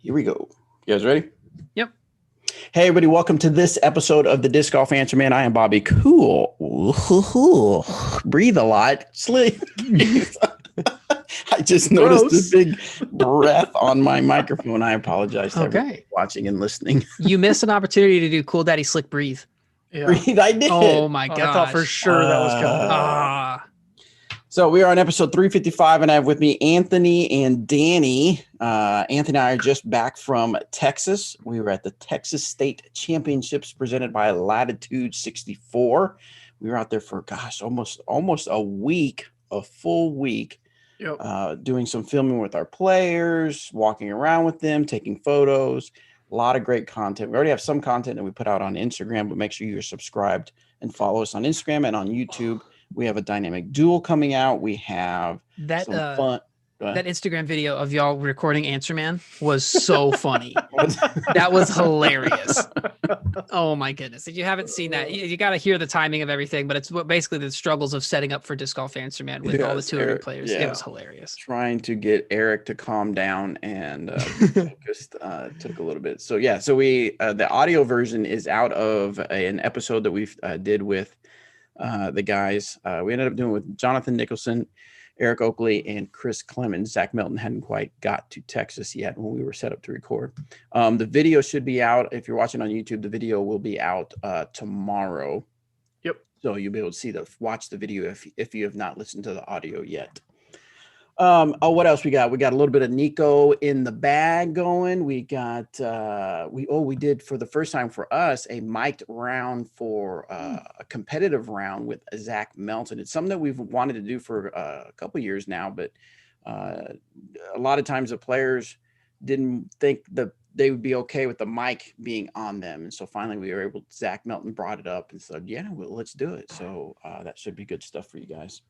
Here we go. You guys ready? Yep. Hey, everybody. Welcome to this episode of the Disc Golf Answer Man. I am Bobby. Cool. Breathe a lot. Sleep. I just noticed this big breath on my microphone. I apologize to everybody watching and listening. You missed an opportunity to do Cool Daddy Slick Breathe. Yeah. Breathe, I did. Oh, my God. I thought for sure that was coming. So we are on episode 355, and I have with me Anthony and Danny. Anthony and I are just back from Texas. We were at the Texas State Championships presented by Latitude 64. We were out there for, almost a week, a full week, doing some filming with our players, walking around with them, taking photos. A lot of great content. We already have some content that we put out on Instagram, but make sure you're subscribed and follow us on Instagram and on YouTube. We have a dynamic duel coming out. We have that some fun. That Instagram video of y'all recording Answer Man was so funny. That was hilarious. Oh my goodness. If you haven't seen that, you got to hear the timing of everything, but it's basically the struggles of setting up for Disc Golf Answer Man with all the touring players. Yeah. It was hilarious. Trying to get Eric to calm down and just took a little bit. So yeah, so we the audio version is out of an episode that we did with the guys. We ended up doing with Jonathan Nicholson, Eric Oakley, and Chris Clemens. Zach Melton hadn't quite got to Texas yet when we were set up to record. The video should be out. If you're watching on YouTube, the video will be out tomorrow. Yep. So you'll be able to watch the video if you have not listened to the audio yet. What else we got? We got a little bit of Nico in the bag going. We got we did for the first time for us a mic'd round for a competitive round with Zach Melton. It's something that we've wanted to do for a couple years now, but a lot of times the players didn't think that they would be okay with the mic being on them, and so finally we were able. Zach Melton brought it up and said, "Yeah, well, let's do it." So that should be good stuff for you guys.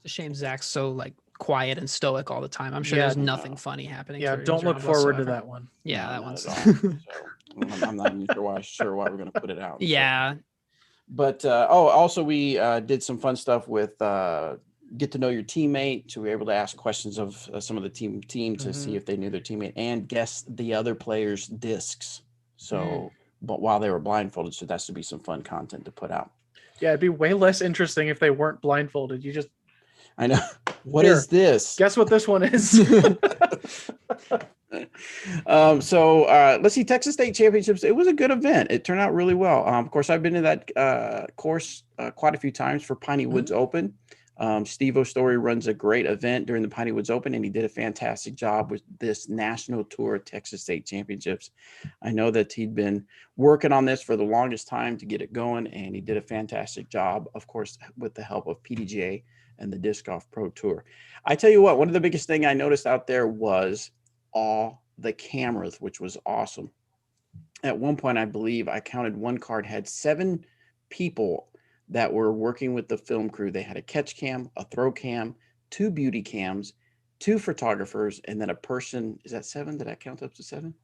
It's a shame Zach's so quiet and stoic all the time. I'm sure there's nothing funny happening. Yeah, don't look forward to that one. Yeah, that one's. So, I'm not even sure why we're going to put it out. Yeah. So. But also we did some fun stuff with get to know your teammate. So we were able to ask questions of some of the team to see if they knew their teammate and guess the other players' discs. So, but while they were blindfolded, so that should be some fun content to put out. Yeah, it'd be way less interesting if they weren't blindfolded. You just. I know. What is this? Guess what this one is? Let's see. Texas State Championships. It was a good event. It turned out really well. Of course, I've been to that course quite a few times for Piney Woods Open. Steve O'Story runs a great event during the Piney Woods Open, and he did a fantastic job with this national tour Texas State Championships. I know that he'd been working on this for the longest time to get it going, and he did a fantastic job, of course, with the help of PDGA and the Disc Golf Pro Tour. I tell you what, one of the biggest thing I noticed out there was all the cameras, which was awesome. At one point, I believe I counted one card had 7 people that were working with the film crew. They had a catch cam, a throw cam, 2 beauty cams, 2 photographers, and then a person. Is that 7? Did I count up to 7?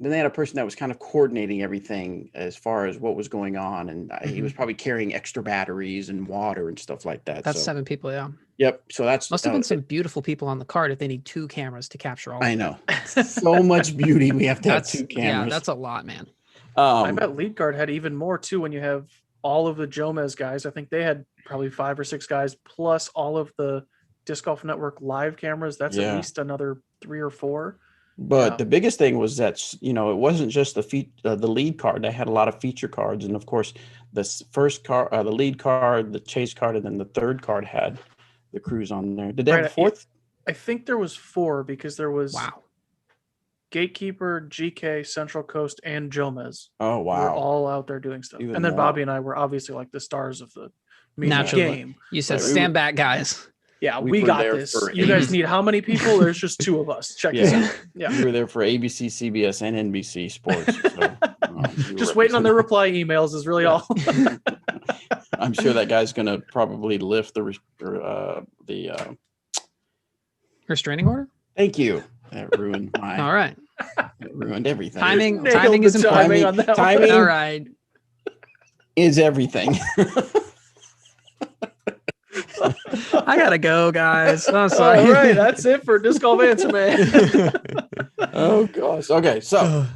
Then they had a person that was kind of coordinating everything as far as what was going on. And he was probably carrying extra batteries and water and stuff like that. That's 7 people. Yeah. Yep. So must have been some beautiful people on the card if they need 2 cameras to capture all of I know. So much beauty. We have to have 2 cameras. Yeah, that's a lot, man. I bet Lead Guard had even more too when you have all of the Jomez guys. I think they had probably 5 or 6 guys plus all of the Disc Golf Network live cameras. That's at least another 3 or 4. But the biggest thing was that, it wasn't just the lead card. They had a lot of feature cards. And of course, the first card, the lead card, the chase card, and then the third card had the crews on there. Did they have a 4th? I think there was 4 because there was Gatekeeper, GK, Central Coast, and Jomez. Oh, wow. We're all out there doing stuff. And then Bobby and I were obviously like the stars of the game. You said, stand back, guys. Yeah, we got this. You guys need how many people? There's just 2 of us. Check this out. Yeah, we were there for ABC, CBS, and NBC Sports. So, just waiting on their reply emails is really all. I'm sure that guy's going to probably lift the restraining order. Thank you. That ruined my. All right. It ruined everything. Timing is important. Timing all right. Is everything. I gotta go, guys. I'm sorry. All right, that's it for Disc Golf Answer Man. Oh gosh. Okay, so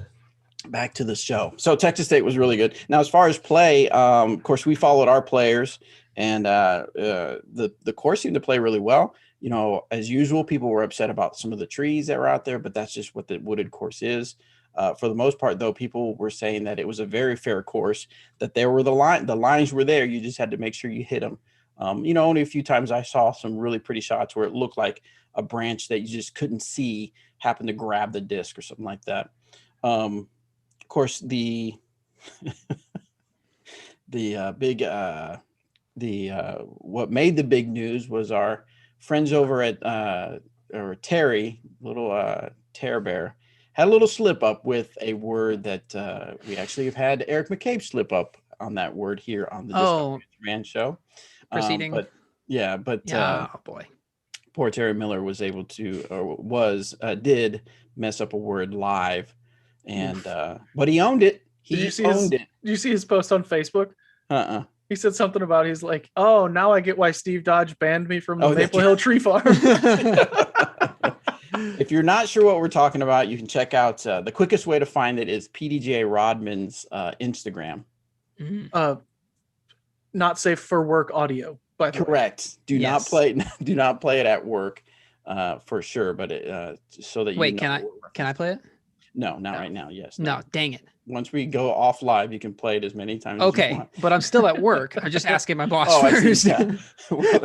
back to the show. So Texas State was really good. Now, as far as play, of course, we followed our players, and the course seemed to play really well. You know, as usual, people were upset about some of the trees that were out there, but that's just what the wooded course is. For the most part, though, people were saying that it was a very fair course, that there were the lines were there. You just had to make sure you hit them. You know, only a few times I saw some really pretty shots where it looked like a branch that you just couldn't see happened to grab the disc or something like that. Of course, the what made the big news was our friends over at or Terry, little Terror Bear, had a little slip up with a word that we actually have had Eric McCabe slip up on that word here on the Discovery Man show. Proceeding. But oh boy, poor Terry Miller was able to, or did mess up a word live, and but he owned it. Did you see his post on Facebook? He said something about, he's like, oh, now I get why Steve Dodge banned me from the Maple Hill Tree Farm. If you're not sure what we're talking about, you can check out the quickest way to find it is PDJ Rodman's Instagram. Not safe for work audio, by the way. Correct. Do not play it at work, for sure. But so that you wait, can I play it? No, not right now. Yes. No, dang it. Once we go off live, you can play it as many times as you want. But I'm still at work. I'm just asking my boss first.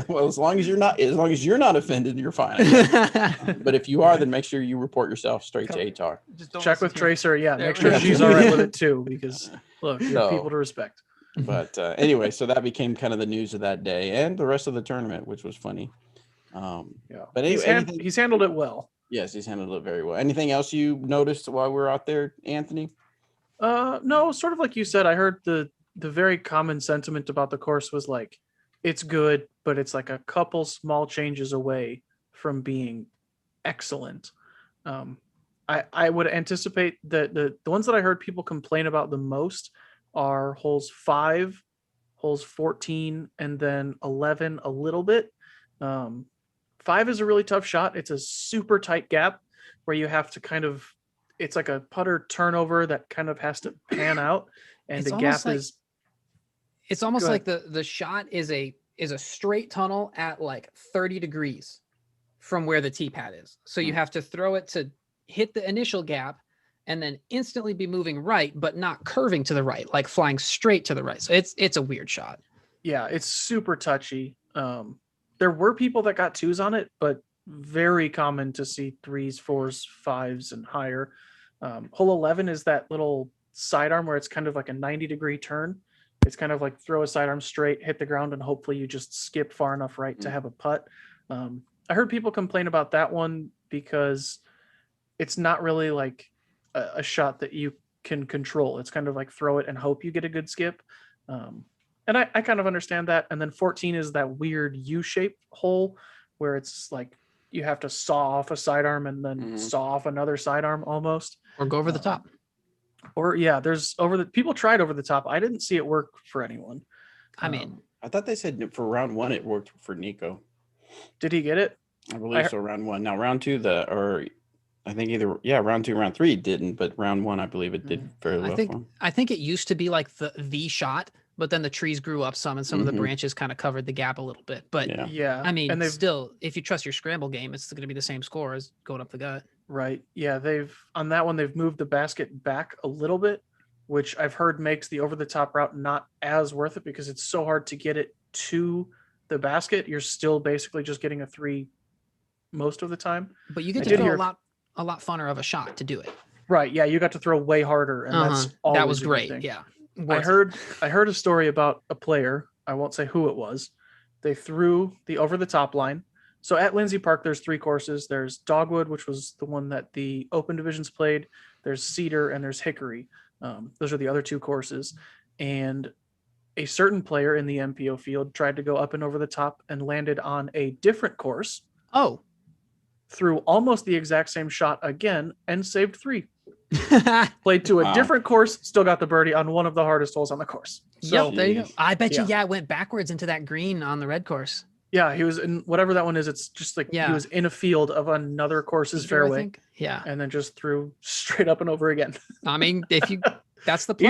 Well, as long as you're not offended, you're fine. But if you are, then make sure you report yourself straight to HR. Check with Tracer. Yeah, make sure she's all right with it too, because look, you have people to respect. But anyway, so that became kind of the news of that day and the rest of the tournament, which was funny. But anyway, he's handled it well. Yes, he's handled it very well. Anything else you noticed while we were out there, Anthony? No, sort of like you said, I heard the very common sentiment about the course was like, it's good, but it's like a couple small changes away from being excellent. I would anticipate that the ones that I heard people complain about the most are holes 5, holes 14, and then 11 a little bit. 5 is a really tough shot. It's a super tight gap where you have to it's like a putter turnover that kind of has to pan out, and the gap it's almost like the shot is a straight tunnel at like 30 degrees from where the tee pad is. So you have to throw it to hit the initial gap and then instantly be moving right, but not curving to the right, like flying straight to the right. So it's a weird shot. Yeah, it's super touchy. There were people that got 2s on it, but very common to see 3s, 4s, 5s, and higher. Hole 11 is that little sidearm where it's kind of like a 90-degree turn. It's kind of like throw a sidearm straight, hit the ground, and hopefully you just skip far enough right to have a putt. I heard people complain about that one because it's not really like a shot that you can control. It's kind of like throw it and hope you get a good skip. And I kind of understand that. And then 14 is that weird U-shaped hole where it's like you have to saw off a sidearm and then saw off another sidearm almost. Or go over the top. Or people tried over the top. I didn't see it work for anyone. I mean, I thought they said for round 1 it worked for Nico. Did he get it? I believe so. Round 1. Now round 2, I think round 2, round 3 didn't, but round 1 I believe it did very well. I think it used to be like the shot, but then the trees grew up some and some of the branches kind of covered the gap a little bit. But yeah. I mean, and still, if you trust your scramble game, it's going to be the same score as going up the gut. Right. Yeah. On that one, they've moved the basket back a little bit, which I've heard makes the over the top route not as worth it because it's so hard to get it to the basket. You're still basically just getting a 3 most of the time. But you get to throw a lot funner of a shot to do it. Right. Yeah. You got to throw way harder. And that was great. Yeah. I heard a story about a player. I won't say who it was. They threw the over the top line. So at Lindsay Park, there's 3 courses. There's Dogwood, which was the one that the open divisions played. There's Cedar and there's Hickory. Those are the other 2 courses. And a certain player in the MPO field tried to go up and over the top and landed on a different course. Oh. Threw almost the exact same shot again and saved 3. Played to a different course, still got the birdie on one of the hardest holes on the course. So there you go. I bet you it went backwards into that green on the red course. Yeah, he was in whatever that one is. It's just like he was in a field of another course's fairway, and then just threw straight up and over again. I mean, that's the play,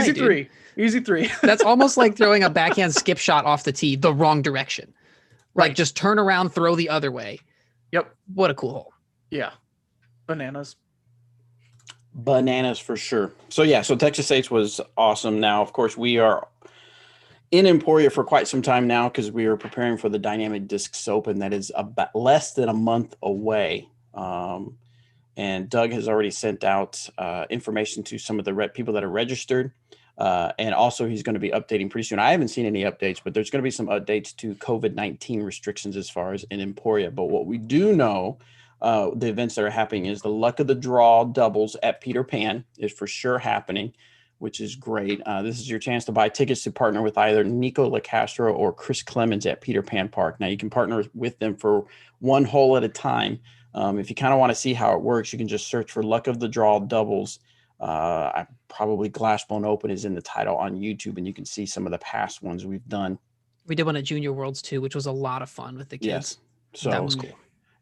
easy three. That's almost like throwing a backhand skip shot off the tee the wrong direction. Like just turn around, throw the other way. Yep. What a cool hole. Yeah. Bananas for sure. So yeah, so Texas State's was awesome. Now, of course, we are in Emporia for quite some time now because we are preparing for the Dynamic Discs Open that is about less than a month away. And Doug has already sent out information to some of the people that are registered. And also he's going to be updating pretty soon. I haven't seen any updates, but there's going to be some updates to COVID-19 restrictions as far as in Emporia. But what we do know, the events that are happening is the Luck of the Draw doubles at Peter Pan is for sure happening, which is great. This is your chance to buy tickets to partner with either Nico LaCastro or Chris Clemens at Peter Pan Park. Now you can partner with them for one hole at a time. If you kind of want to see how it works, you can just search for Luck of the Draw doubles. Probably Glassbone Open is in the title on YouTube, and you can see some of the past ones we've done. We did one at Junior Worlds too, which was a lot of fun with the kids. Yes. So that was cool.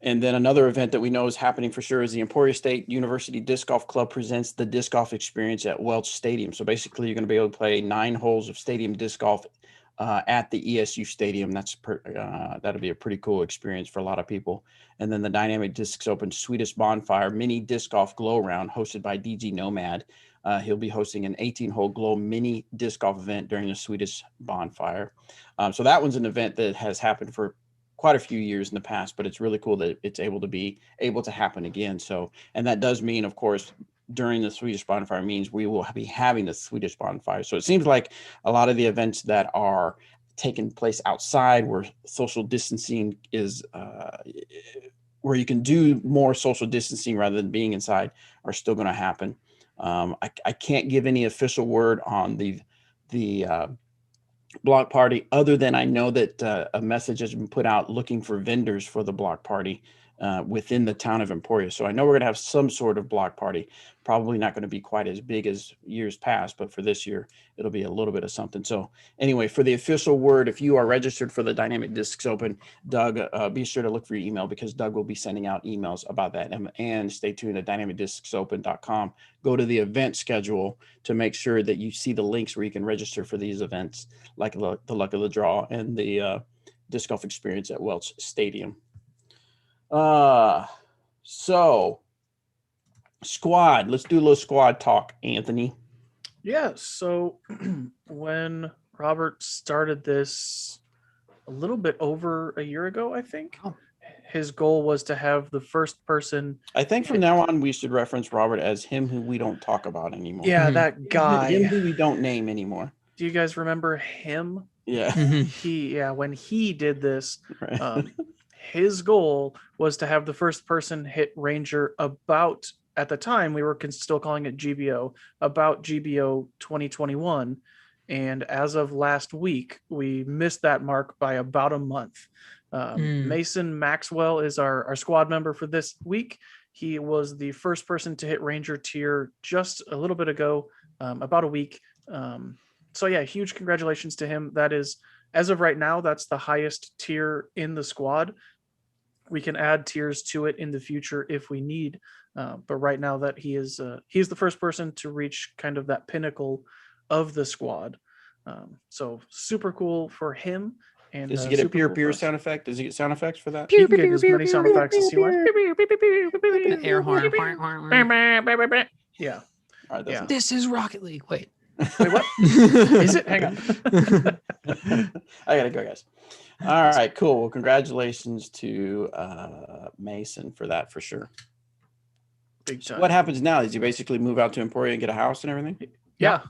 And then another event that we know is happening for sure is the Emporia State University Disc Golf Club presents the Disc Golf Experience at Welch Stadium. So basically, you're going to be able to play 9 holes of stadium disc golf at the ESU Stadium. That'll be a pretty cool experience for a lot of people. And then the Dynamic Discs Open Swedish Bonfire Mini Disc Golf Glow Round hosted by DG Nomad. He'll be hosting an 18-hole Glow Mini Disc Golf event during the Swedish Bonfire. So that one's an event that has happened for quite a few years in the past, but it's really cool that it's able to happen again. So, and that does mean, of course, during the Swedish Bonfire means we will be having the Swedish Bonfire. So it seems like a lot of the events that are taking place outside where social distancing is, where you can do more social distancing rather than being inside are still going to happen. I can't give any official word on the block party other than I know that a message has been put out looking for vendors for the block party within the town of Emporia. So I know we're going to have some sort of block party, probably not going to be quite as big as years past, but for this year, it'll be a little bit of something. So anyway, for the official word, if you are registered for the Dynamic Discs Open, Doug, be sure to look for your email because Doug will be sending out emails about that. And stay tuned at dynamicdiscsopen.com. Go to the event schedule to make sure that you see the links where you can register for these events, like the Luck of the Draw and the Disc Golf Experience at Welch Stadium. So squad, let's do a little squad talk, Anthony. Yeah, so when Robert started this a little bit over a year ago, I think, his goal was to have the first person. I think from now on we should reference Robert as him who we don't talk about anymore. Yeah, that guy. Him who we don't name anymore. Do you guys remember him? Yeah. When he did this, right. His goal was to have the first person hit Ranger about, at the time, we were still calling it GBO, about GBO 2021. And as of last week, we missed that mark by about a month. Mason Maxwell is our squad member for this week. He was the first person to hit Ranger tier just a little bit ago, about a week. So yeah, huge congratulations to him. That is, as of right now, that's the highest tier in the squad. We can add tiers to it in the future if we need. But right now that he's the first person to reach kind of that pinnacle of the squad. So super cool for him. And does he get a peer sound effect? Does he get sound effects for that? He can get as many sound effects as he wants. Air horn. Yeah. All right, yeah. This is Rocket League. Wait, what? Is it? Hang on. I gotta go, guys. All right, cool. Well, congratulations to Mason for that, for sure. Big time. So what happens now? Is he basically move out to Emporia and get a house and everything? Yeah.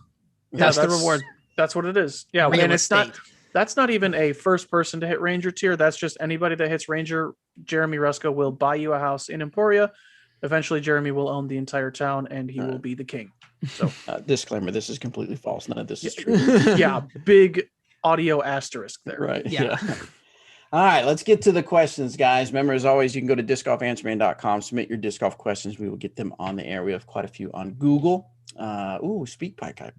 That's the reward. That's what it is. Yeah, and it's not. That's not even a first person to hit Ranger tier. That's just anybody that hits Ranger. Jeremy Rusko will buy you a house in Emporia. Eventually, Jeremy will own the entire town, and he will be the king. So, disclaimer: this is completely false. None of this is true. Yeah, big audio asterisk there. Right. Yeah. All right, let's get to the questions, guys. Remember, as always, you can go to discgolfanswerman.com, submit your disc golf questions. We will get them on the air. We have quite a few on Google. SpeakPipe.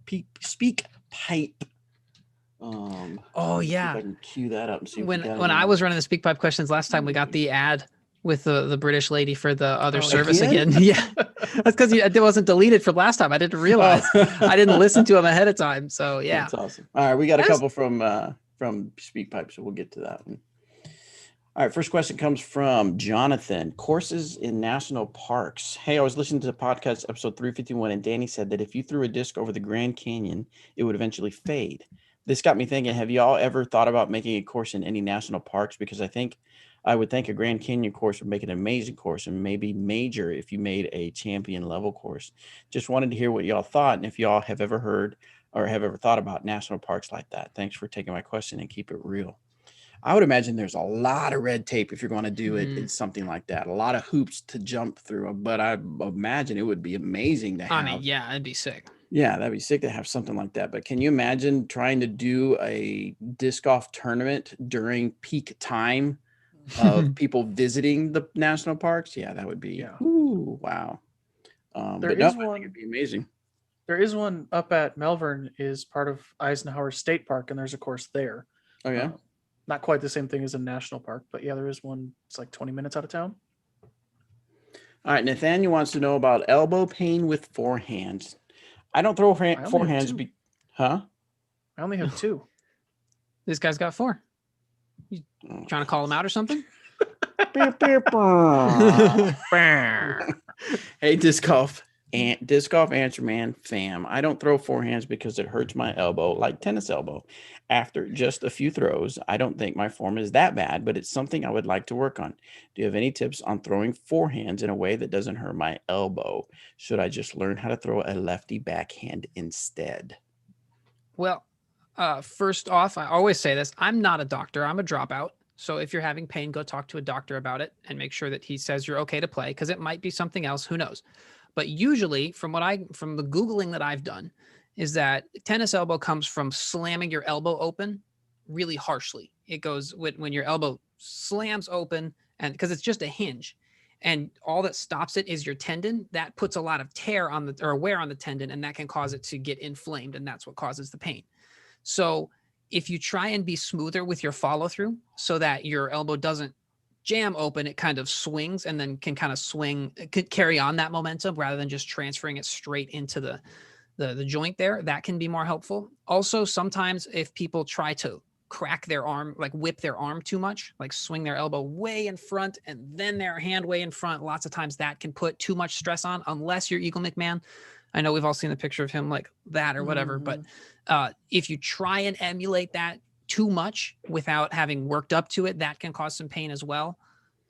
Oh see if yeah. I can cue that up and see if When we got when I was running the Speak Pipe questions last time, we got the ad with the British lady for the other service again. Yeah, that's because it wasn't deleted from last time. I didn't realize. I didn't listen to him ahead of time. So yeah, that's awesome. All right, we got a couple from Speak Pipe, so we'll get to that one. All right, first question comes from Jonathan. Courses in national parks. Hey, I was listening to the podcast episode 351, and Danny said that if you threw a disc over the Grand Canyon, it would eventually fade. This got me thinking, have y'all ever thought about making a course in any national parks? Because I would think a Grand Canyon course would make an amazing course and maybe major if you made a champion level course. Just wanted to hear what y'all thought and if y'all have ever heard or have ever thought about national parks like that. Thanks for taking my question and keep it real. I would imagine there's a lot of red tape if you're going to do it. It's something like that. A lot of hoops to jump through, but I imagine it would be amazing to have. I mean, yeah, it'd be sick. Yeah, that'd be sick to have something like that. But can you imagine trying to do a disc golf tournament during peak time of people visiting the national parks? Yeah, that would be, ooh, wow. There but is no, I one. think it'd be amazing. There is one up at Melbourne, is part of Eisenhower State Park, and there's a course there. Oh yeah. Not quite the same thing as a national park, but yeah, there is one. It's like 20 minutes out of town. All right, Nathaniel wants to know about elbow pain with forehands. I don't throw forehands. Huh? I only have 2. This guy's got 4. You trying to call him out or something? Hey, disc golf answer man fam. I don't throw forehands because it hurts my elbow like tennis elbow. After just a few throws, I don't think my form is that bad, but it's something I would like to work on. Do you have any tips on throwing forehands in a way that doesn't hurt my elbow? Should I just learn how to throw a lefty backhand instead? Well, first off, I always say this. I'm not a doctor. I'm a dropout. So if you're having pain, go talk to a doctor about it and make sure that he says you're okay to play, because it might be something else. Who knows? But usually from the Googling that I've done is that tennis elbow comes from slamming your elbow open really harshly. It goes when your elbow slams open, and because it's just a hinge, and all that stops it is your tendon. That puts a lot of wear on the tendon, and that can cause it to get inflamed, and that's what causes the pain. So if you try and be smoother with your follow through so that your elbow doesn't jam open, it kind of swings and then can kind of could carry on that momentum rather than just transferring it straight into the joint there. That can be more helpful. Also, sometimes if people try to crack their arm, like whip their arm too much, like swing their elbow way in front and then their hand way in front, lots of times that can put too much stress on, unless you're Eagle McMahon. I know we've all seen the picture of him like that or whatever, but if you try and emulate that too much without having worked up to it, that can cause some pain as well,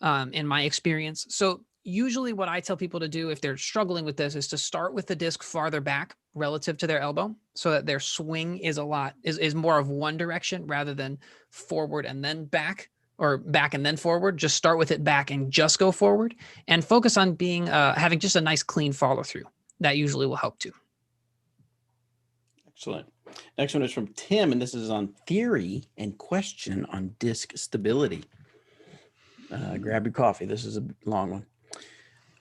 in my experience. So usually what I tell people to do if they're struggling with this is to start with the disc farther back relative to their elbow so that their swing is more of one direction rather than forward and then back, or back and then forward. Just start with it back and just go forward, and focus on having just a nice clean follow through. That usually will help too. Excellent. Next one is from Tim, and this is on theory and question on disc stability. Grab your coffee. This is a long one.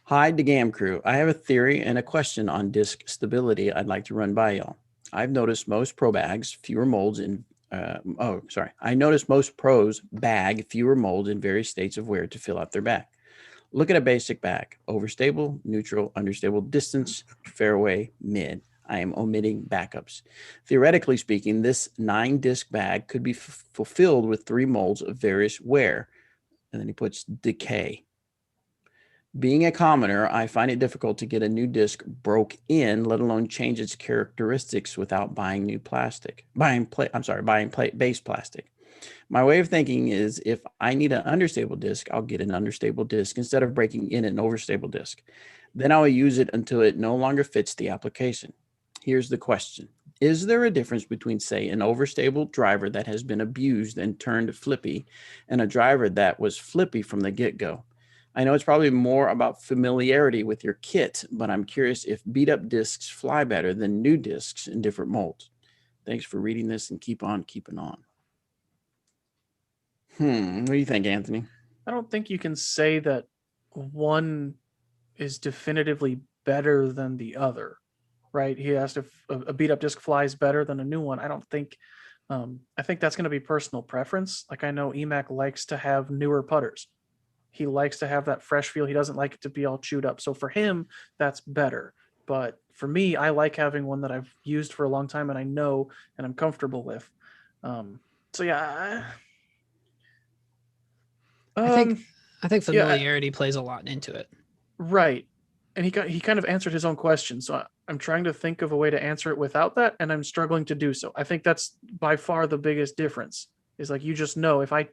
Hi, DeGam crew. I have a theory and a question on disc stability I'd like to run by y'all. I've noticed most pro bags fewer molds in. I noticed most pros bag fewer molds in various states of wear to fill out their bag. Look at a basic bag: overstable, neutral, understable, distance, fairway, mid. I am omitting backups. Theoretically speaking, this 9-disc bag could be fulfilled with 3 molds of various wear. And then he puts decay. Being a commoner, I find it difficult to get a new disc broke in, let alone change its characteristics without buying new plastic. Buying base plastic. My way of thinking is if I need an understable disc, I'll get an understable disc instead of breaking in an overstable disc. Then I will use it until it no longer fits the application. Here's the question. Is there a difference between, say, an overstable driver that has been abused and turned flippy and a driver that was flippy from the get-go? I know it's probably more about familiarity with your kit, but I'm curious if beat-up discs fly better than new discs in different molds. Thanks for reading this and keep on keeping on. What do you think, Anthony? I don't think you can say that one is definitively better than the other, right? He asked if a beat up disc flies better than a new one. I don't think I think that's going to be personal preference. Like I know Emac likes to have newer putters. He likes to have that fresh feel. He doesn't like it to be all chewed up. So for him, that's better. But for me, I like having one that I've used for a long time and I know and I'm comfortable with. So yeah. I think yeah, familiarity plays a lot into it. right. And he kind of answered his own question. So I'm trying to think of a way to answer it without that, and I'm struggling to do so. I think that's by far the biggest difference. Is like you just know if I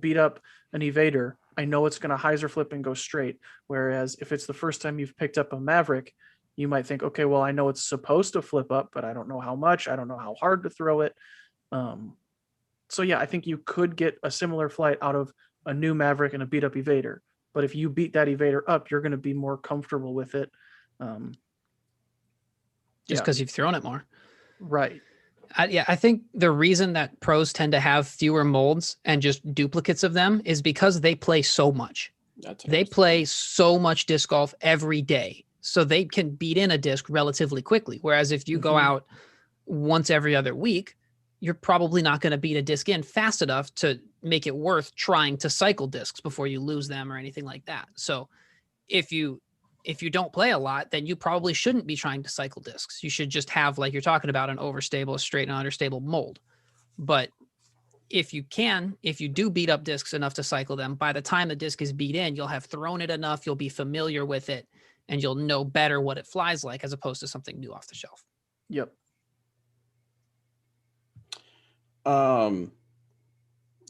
beat up an evader, I know it's going to hyzer flip and go straight. Whereas if it's the first time you've picked up a Maverick, you might think, okay, well, I know it's supposed to flip up, but I don't know how much. I don't know how hard to throw it. So yeah, I think you could get a similar flight out of a new Maverick and a beat up evader. But if you beat that evader up, you're going to be more comfortable with it. Just because you've thrown it more. Right. I think the reason that pros tend to have fewer molds and just duplicates of them is because they play so much. They play so much disc golf every day. So they can beat in a disc relatively quickly. Whereas if you go out once every other week, you're probably not going to beat a disc in fast enough to make it worth trying to cycle discs before you lose them or anything like that. So if you don't play a lot, then you probably shouldn't be trying to cycle discs. You should just have, like you're talking about, an overstable, a straight and understable mold. But if you do beat up discs enough to cycle them, by the time the disc is beat in, you'll have thrown it enough, you'll be familiar with it, and you'll know better what it flies like as opposed to something new off the shelf. Yep.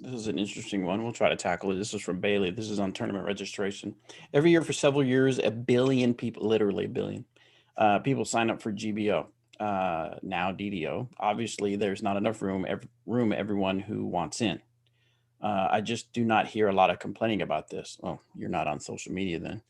This is an interesting one. We'll try to tackle it. This is from Bailey. This is on tournament registration. Every year for several years, 1 billion people, literally 1 billion, people sign up for GBO. Now DDO. Obviously, there's not enough room. Everyone who wants in. I just do not hear a lot of complaining about this. Well, you're not on social media then.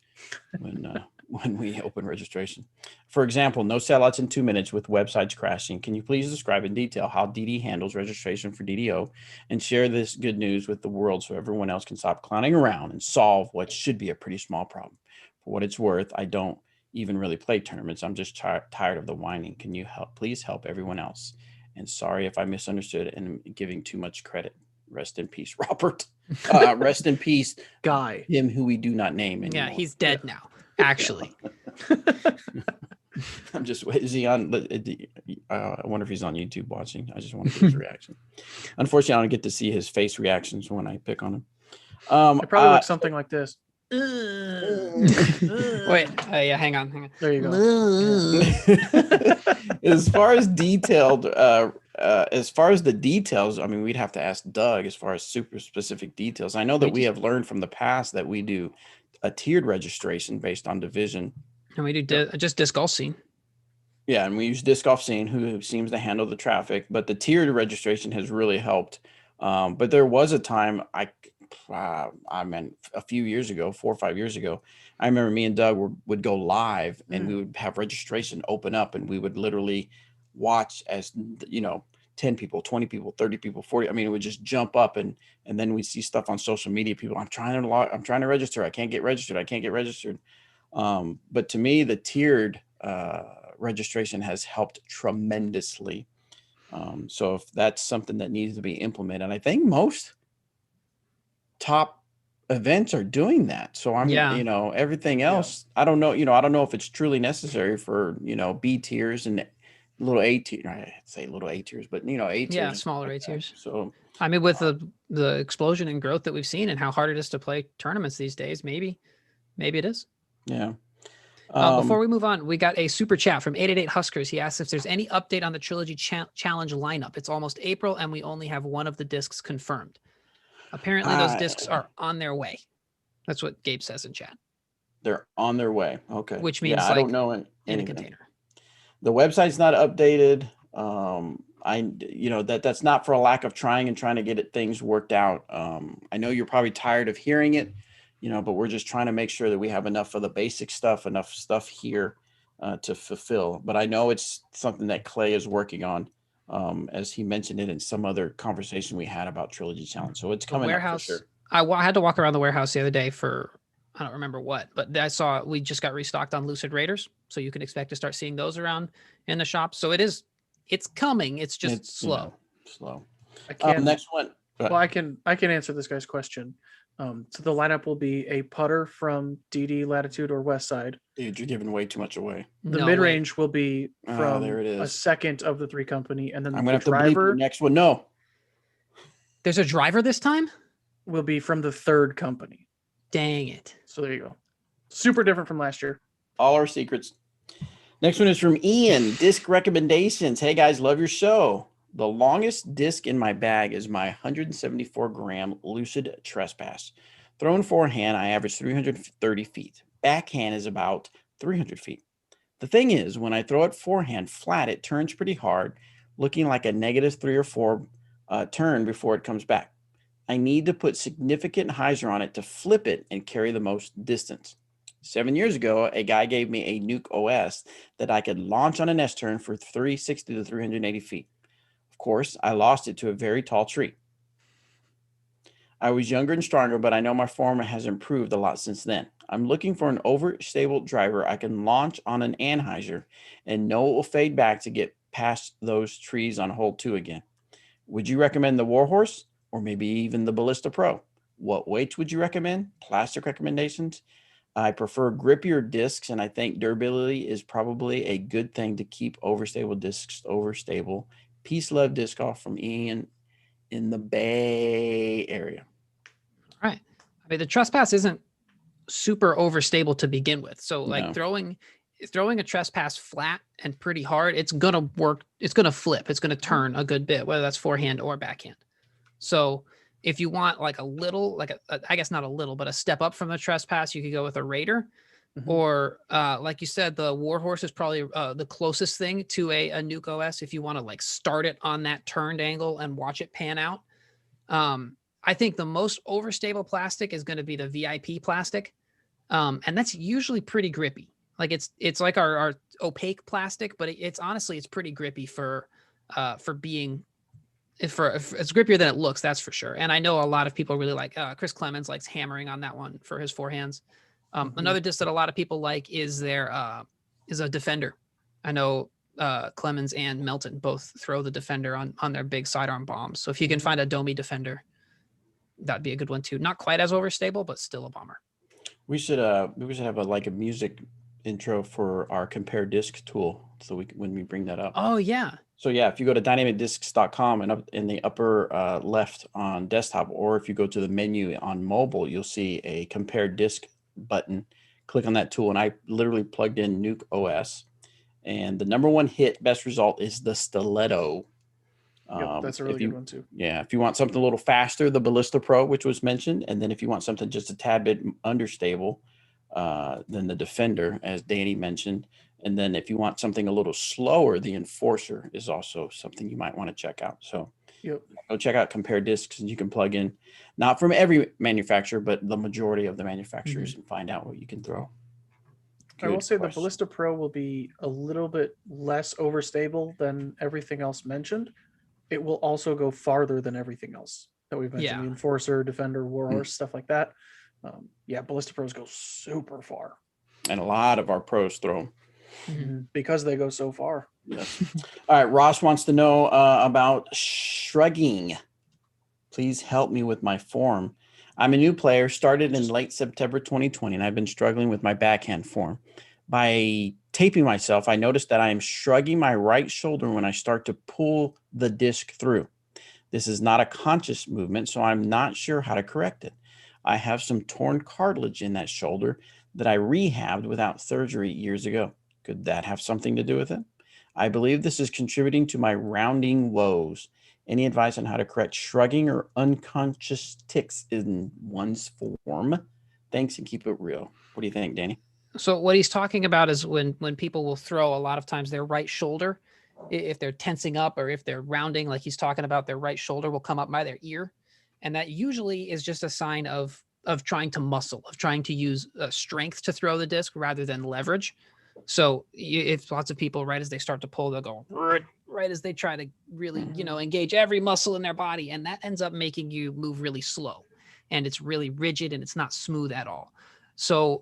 When we open registration. For example, no sellouts in 2 minutes with websites crashing. Can you please describe in detail how DD handles registration for DDO and share this good news with the world so everyone else can stop clowning around and solve what should be a pretty small problem? For what it's worth, I don't even really play tournaments. I'm just tired of the whining. Can you please help everyone else? And sorry if I misunderstood and giving too much credit. Rest in peace, Robert. Rest in peace, Guy. Him who we do not name anymore. Yeah, he's dead now. Actually, I'm just, is he on? I wonder if he's on YouTube watching. I just want to get his reaction. Unfortunately, I don't get to see his face reactions when I pick on him. It probably looks something like this. Wait, yeah, hang on. There you go. As far as detailed, as far as the details, I mean, we'd have to ask Doug as far as super specific details. I know that we have learned from the past that we do a tiered registration based on division. And we do just disc golf scene. Yeah, and we use disc golf scene, who seems to handle the traffic, but the tiered registration has really helped. But there was a time, I mean, a few years ago, 4 or 5 years ago, I remember me and Doug would go live and we would have registration open up and we would literally watch as, 10 people, 20 people, 30 people, 40. I mean, it would just jump up and then we'd see stuff on social media. People, I'm trying to register. I can't get registered. But to me, the tiered registration has helped tremendously. So if that's something that needs to be implemented, I think most top events are doing that. So everything else, I don't know, I don't know if it's truly necessary for, B tiers and little A tier. I say little A tiers, but A tiers. Yeah, smaller A tiers. So I mean, with the explosion in growth that we've seen and how hard it is to play tournaments these days, maybe it is. Yeah. Before we move on, we got a super chat from 888 Huskers. He asks if there's any update on the Trilogy Challenge lineup. It's almost April, and we only have one of the discs confirmed. Apparently, those discs are on their way. That's what Gabe says in chat. They're on their way. Okay. Which means I don't know in a container. The website's not updated. That's not for a lack of trying to get things worked out. I know you're probably tired of hearing it, but we're just trying to make sure that we have enough of the basic stuff, enough stuff here to fulfill. But I know it's something that Clay is working on, as he mentioned it in some other conversation we had about Trilogy Challenge. So it's coming up for sure. I had to walk around the warehouse the other day for, I don't remember what, but I saw we just got restocked on Lucid Raiders. So you can expect to start seeing those around in the shop. So it's coming. It's just slow. Slow. I can. Next one. Well, I can answer this guy's question. So the lineup will be a putter from DD, Latitude, or Westside. Dude, you're giving way too much away. The No mid way. range will be from there it a is. second of the 3 company, and then I'm the gonna have to bleep your driver next one. No. There's a driver this time? will be from the 3rd company. Dang it. So there you go. Super different from last year. All our secrets. Next one is from Ian. Disc recommendations. Hey guys, love your show. The longest disc in my bag is my 174 gram Lucid Trespass. Thrown forehand, I average 330 feet. Backhand is about 300 feet. The thing is, when I throw it forehand flat, it turns pretty hard, looking like a -3 or 4 turn before it comes back. I need to put significant hyzer on it to flip it and carry the most distance. 7 years ago, a guy gave me a Nuke OS that I could launch on an S turn for 360 to 380 feet. Of course, I lost it to a very tall tree. I was younger and stronger, but I know my form has improved a lot since then. I'm looking for an overstable driver I can launch on an anhyzer and know it will fade back to get past those trees on hole 2 again. Would you recommend the Warhorse or maybe even the Ballista Pro? What weights would you recommend? Plastic recommendations? I prefer grippier discs, and I think durability is probably a good thing to keep overstable discs overstable. Peace, love, disc golf from Ian in the Bay Area. All right. I mean, the trespass isn't super overstable to begin with. So like No. throwing a trespass flat and pretty hard, it's going to work. It's going to flip. It's going to turn a good bit, whether that's forehand or backhand. So if you want like a little, like I guess not a little, but a step up from the trespass, you could go with a Raider. Mhm. Or like you said, the Warhorse is probably the closest thing to a Nuke OS if you want to like start it on that turned angle and watch it pan out. I think the most overstable plastic is going to be the VIP plastic, and that's usually pretty grippy. Like it's like our opaque plastic, but it's honestly it's pretty grippy for being. If it's grippier than it looks, that's for sure. And I know a lot of people really like Chris Clemens likes hammering on that one for his forehands. Another disc that a lot of people like is a Defender. I know Clemens and Melton both throw the Defender on their big sidearm bombs. So if you can find a Domi Defender, that'd be a good one too. Not quite as overstable, but still a bomber. We should have a music intro for our compare disc tool, so when we bring that up. Oh yeah. So yeah, if you go to dynamicdiscs.com and up in the upper left on desktop, or if you go to the menu on mobile, you'll see a compare disc button. Click on that tool, and I literally plugged in Nuke OS, and the number 1 hit best result is the Stiletto. Yep, that's a really good one too. Yeah, if you want something a little faster, the Ballista Pro, which was mentioned, and then if you want something just a tad bit understable, then the Defender, as Danny mentioned. And then if you want something a little slower, the Enforcer is also something you might want to check out. So go check out Compare Discs, and you can plug in, not from every manufacturer, but the majority of the manufacturers, and find out what you can throw. I will say the Ballista Pro will be a little bit less overstable than everything else mentioned. It will also go farther than everything else that we've mentioned. Yeah. The Enforcer, Defender, Warhorse, stuff like that. Ballista Pros go super far. And a lot of our pros throw them. Because they go so far. Yes. All right. Ross wants to know about shrugging. Please help me with my form. I'm a new player, started in late September 2020, and I've been struggling with my backhand form. By taping myself, I noticed that I am shrugging my right shoulder when I start to pull the disc through. This is not a conscious movement, so I'm not sure how to correct it. I have some torn cartilage in that shoulder that I rehabbed without surgery years ago. Could that have something to do with it? I believe this is contributing to my rounding woes. Any advice on how to correct shrugging or unconscious tics in one's form? Thanks, and keep it real. What do you think, Danny? So what he's talking about is when people will throw a lot of times their right shoulder, if they're tensing up or if they're rounding, like he's talking about, their right shoulder will come up by their ear. And that usually is just a sign of trying to muscle, of trying to use strength to throw the disc rather than leverage. So if lots of people, right as they start to pull, they'll go right as they try to really, engage every muscle in their body. And that ends up making you move really slow, and it's really rigid and it's not smooth at all. So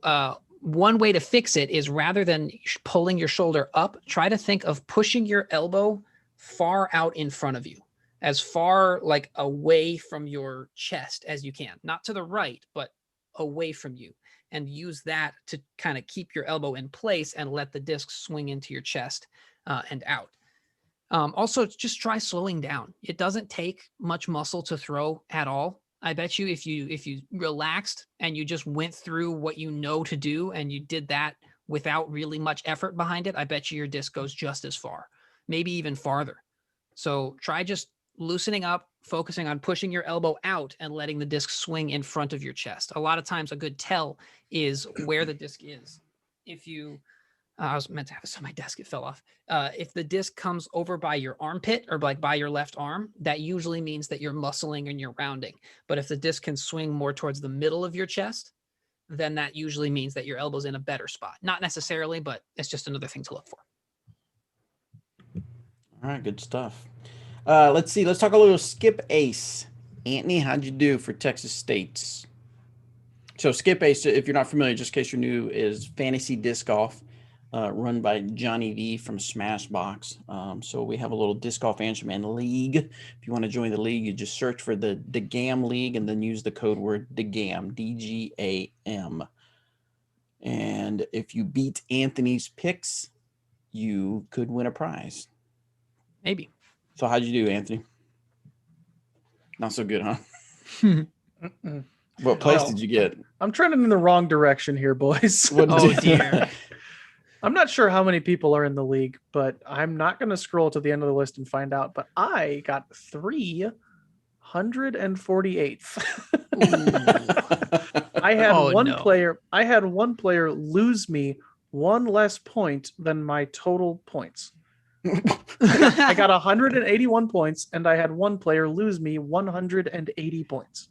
one way to fix it is, rather than pulling your shoulder up, try to think of pushing your elbow far out in front of you. as far like away from your chest as you can, not to the right, but away from you, and use that to kind of keep your elbow in place and let the disc swing into your chest and out. Also, just try slowing down. It doesn't take much muscle to throw at all. I bet you if you relaxed and you just went through what you know to do and you did that without really much effort behind it, I bet you your disc goes just as far, maybe even farther. So try just loosening up, focusing on pushing your elbow out and letting the disc swing in front of your chest. A lot of times a good tell is where the disc is. If you, I was meant to have this on my desk, it fell off. If the disc comes over by your armpit or like by your left arm, that usually means that you're muscling and you're rounding. But if the disc can swing more towards the middle of your chest, then that usually means that your elbow's in a better spot. Not necessarily, but it's just another thing to look for. All right, good stuff. Let's see. Let's talk a little skip ace. Anthony, how'd you do for Texas States? So skip ace, if you're not familiar, just in case you're new, is fantasy disc golf run by Johnny V from Smashbox. So we have a little disc golf answer man league. If you want to join the league, you just search for the DGAM league and then use the code word DGAM, DGAM. And if you beat Anthony's picks, you could win a prize. Maybe. So how'd you do, Anthony? Not so good, huh? What place did you get? I'm trending in the wrong direction here, boys. Oh, dear. I'm not sure how many people are in the league, but I'm not going to scroll to the end of the list and find out. But I got 348th. I had player. I had one player lose me one less point than my total points. I got 181 points, and I had one player lose me 180 points.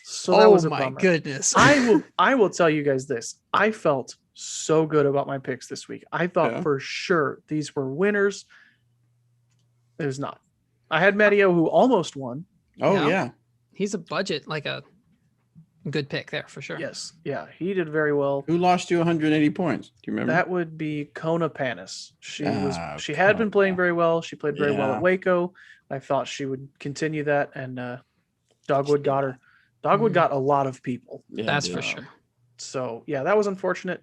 So that was a bummer. Goodness. I will tell you guys this. I felt so good about my picks this week. I thought for sure these were winners. It was not. I had Matteo who almost won. Oh yeah. He's a budget, like a good pick there for sure. Yes. Yeah. He did very well. Who lost you 180 points? Do you remember? That would be Kona Panis. She had been playing very well. She played very well at Waco. I thought she would continue that, and Dogwood got her. Dogwood got a lot of people. Yeah, that's for sure. So yeah, that was unfortunate.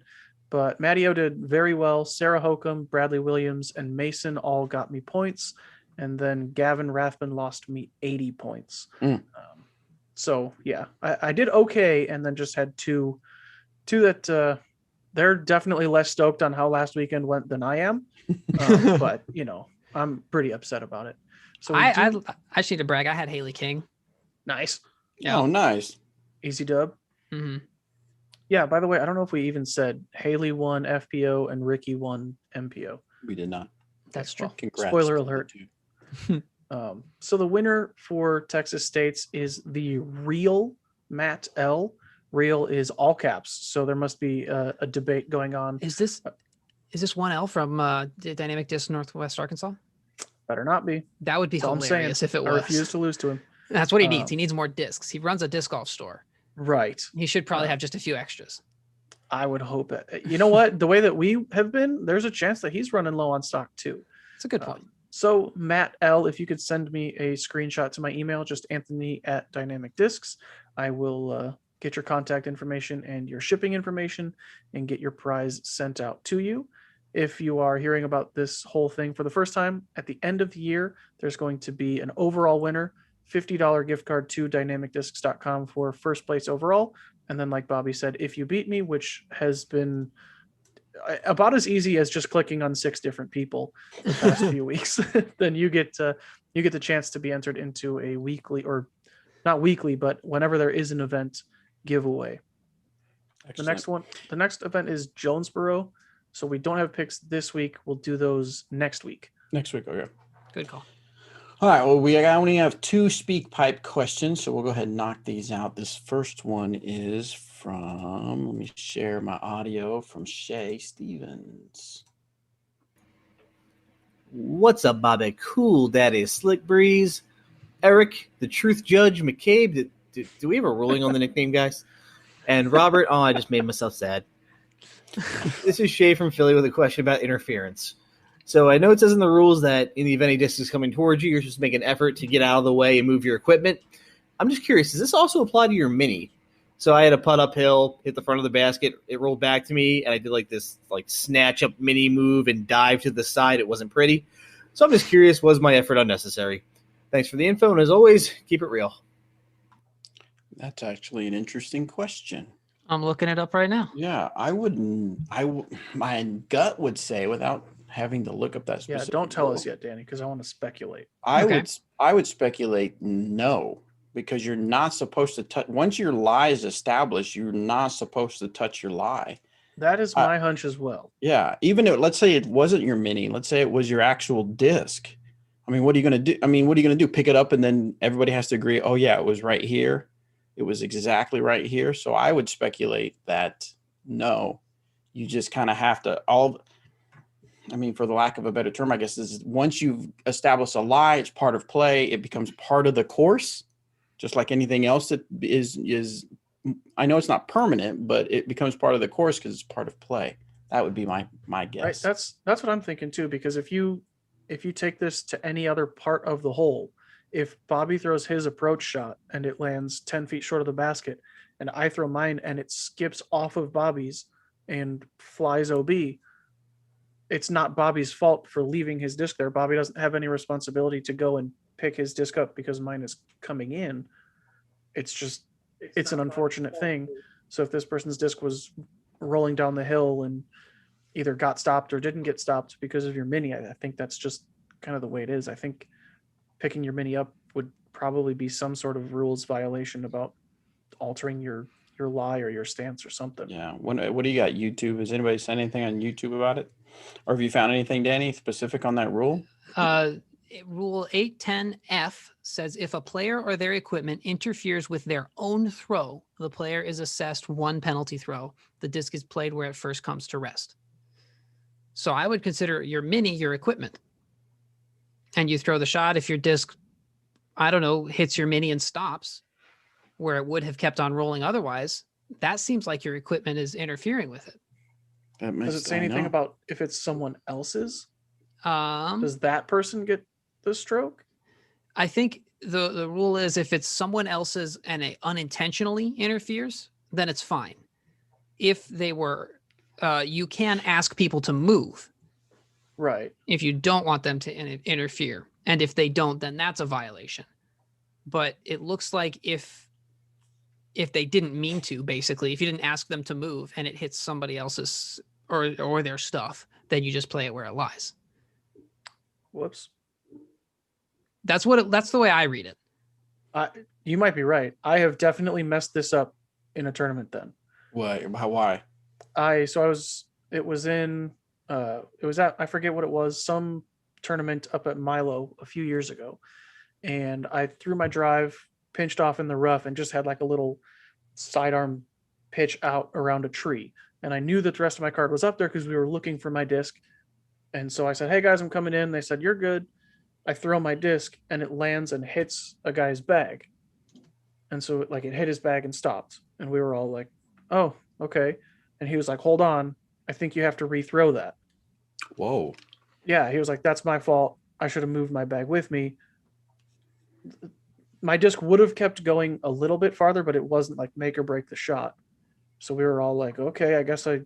But Matteo did very well. Sarah Hokum, Bradley Williams, and Mason all got me points. And then Gavin Rathman lost me 80 points. So yeah, I did okay, and then just had two that they're definitely less stoked on how last weekend went than I am. But you know, I'm pretty upset about it. So I just need to brag. I had Haley King. Nice. Yeah. Oh, nice. Easy dub. Mm-hmm. Yeah. By the way, I don't know if we even said Haley won FPO and Ricky won MPO. We did not. That's true. Congrats. Spoiler alert. So the winner for Texas State's is the real Matt L. Real is all caps. So there must be a debate going on. Is this 1L from Dynamic Disc Northwest Arkansas? Better not be. That would be hilarious if it was. I refuse to lose to him. That's what he needs. He needs more discs. He runs a disc golf store. Right. He should probably have just a few extras. I would hope it. You know what? The way that we have been, there's a chance that he's running low on stock too. It's a good point. So Matt L, if you could send me a screenshot to my email, just Anthony@Dynamic Discs, I will get your contact information and your shipping information and get your prize sent out to you. If you are hearing about this whole thing for the first time, at the end of the year, there's going to be an overall winner, $50 gift card to dynamicdiscs.com for first place overall. And then like Bobby said, if you beat me, which has been about as easy as just clicking on 6 different people the past few weeks, then you get the chance to be entered into a weekly, or not weekly, but whenever there is an event, giveaway. Excellent. The next event is Jonesboro. So we don't have picks this week. We'll do those next week. Next week. Okay. Good call. All right. Well, we only have 2 speak pipe questions, so we'll go ahead and knock these out. This first one is from, let me share my audio, from Shay Stevens. What's up, Bobby? Cool Daddy Slick Breeze. Eric, the Truth Judge McCabe. Do we have a ruling on the nickname, guys? And Robert, oh, I just made myself sad. This is Shay from Philly with a question about interference. So I know it says in the rules that in the event a disc is coming towards you, you're supposed to make an effort to get out of the way and move your equipment. I'm just curious, does this also apply to your mini? So I had a putt uphill, hit the front of the basket, it rolled back to me, and I did this snatch up mini move and dive to the side. It wasn't pretty. So I'm just curious, was my effort unnecessary? Thanks for the info, and as always, keep it real. That's actually an interesting question. I'm looking it up right now. Yeah, my gut would say, without having to look up that specific. Yeah, don't tell us yet, Danny, because I want to speculate. I would speculate no, because you're not supposed to touch. Once your lie is established, you're not supposed to touch your lie. That is my hunch as well. Yeah, even if, let's say it wasn't your mini, let's say it was your actual disc. I mean, what are you going to do? Pick it up and then everybody has to agree, oh yeah, it was right here. It was exactly right here. So I would speculate that no, you just kind of have to for the lack of a better term, I guess, is once you've established a lie, it's part of play. It becomes part of the course, just like anything else that is. I know it's not permanent, but it becomes part of the course because it's part of play. That would be my guess. Right. That's what I'm thinking too, because if you take this to any other part of the hole, if Bobby throws his approach shot and it lands 10 feet short of the basket, and I throw mine and it skips off of Bobby's and flies OB, it's not Bobby's fault for leaving his disc there. Bobby doesn't have any responsibility to go and pick his disc up because mine is coming in. It's an unfortunate thing. So if this person's disc was rolling down the hill and either got stopped or didn't get stopped because of your mini, I think that's just kind of the way it is. I think picking your mini up would probably be some sort of rules violation about altering your lie or your stance or something. Yeah. What do you got, YouTube? Has anybody said anything on YouTube about it? Or have you found anything, Danny, specific on that rule? Rule 810F says if a player or their equipment interferes with their own throw, the player is assessed 1 penalty throw. The disc is played where it first comes to rest. So I would consider your mini your equipment. And you throw the shot. If your disc, hits your mini and stops where it would have kept on rolling otherwise, that seems like your equipment is interfering with it. Does it say anything about if it's someone else's? Does that person get the stroke? I think the rule is if it's someone else's and it unintentionally interferes, then it's fine. If they were, you can ask people to move. Right. If you don't want them to interfere. And if they don't, then that's a violation. But it looks like if they didn't mean to, basically, if you didn't ask them to move and it hits somebody else's or their stuff, then you just play it where it lies. Whoops. That's the way I read it. You might be right. I have definitely messed this up in a tournament then. Why? Why? I forget what it was, some tournament up at Milo a few years ago. And I threw my drive, pinched off in the rough, and just had a little sidearm pitch out around a tree. And I knew that the rest of my card was up there because we were looking for my disc. And so I said, hey guys, I'm coming in. They said, you're good. I throw my disc and it lands and hits a guy's bag. And so it hit his bag and stopped. And we were all like, oh, okay. And he was like, hold on. I think you have to rethrow that. Whoa. Yeah. He was like, that's my fault. I should have moved my bag with me. My disc would have kept going a little bit farther, but it wasn't make or break the shot. So we were all like, okay, I guess I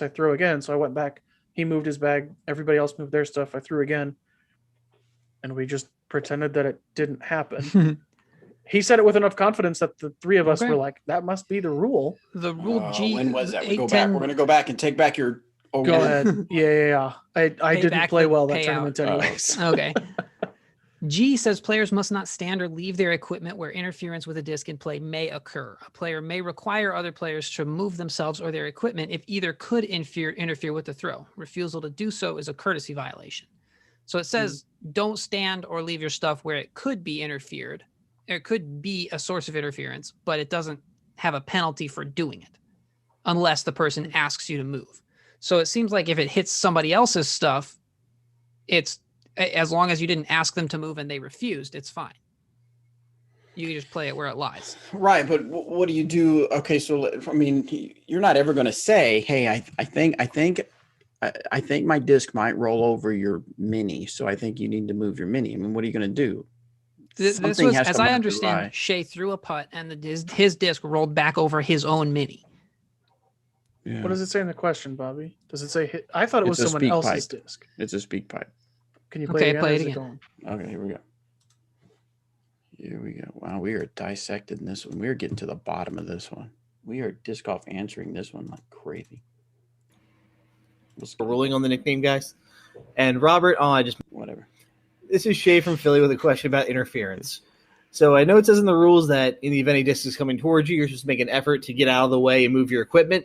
throw again. So I went back. He moved his bag. Everybody else moved their stuff. I threw again. And we just pretended that it didn't happen. He said it with enough confidence that the three of us were like, that must be the rule. The rule G. When was that? We're going to go back and take back your. Go ahead. Yeah. I didn't play well that tournament anyways. Okay. G says players must not stand or leave their equipment where interference with a disc in play may occur. A player may require other players to move themselves or their equipment if either could interfere with the throw. Refusal to do so is a courtesy violation. So it says don't stand or leave your stuff where it could be interfered. It could be a source of interference, but it doesn't have a penalty for doing it unless the person asks you to move. So it seems like if it hits somebody else's stuff, it's as long as you didn't ask them to move and they refused, it's fine. You just play it where it lies. Right. But what do you do? Okay. So, I mean, you're not ever going to say, hey, I think I think my disc might roll over your mini, so I think you need to move your mini. I mean, what are you going to do? This was, as I understand, Shay threw a putt and his disc rolled back over his own mini. Yeah. What does it say in the question, Bobby? Does it say? I thought it was It's a someone speak else's pipe. disc. It's a speak pipe. Can you play it again? Play or it is again. Okay, here we go. Here we go. Wow, we are dissecting this one. We are getting to the bottom of this one. We are disc golf answering this one like crazy. Ruling on the nickname, guys. And Robert, whatever. This is Shay from Philly with a question about interference. So I know it says in the rules that in the event a disc is coming towards you, you're supposed to make an effort to get out of the way and move your equipment.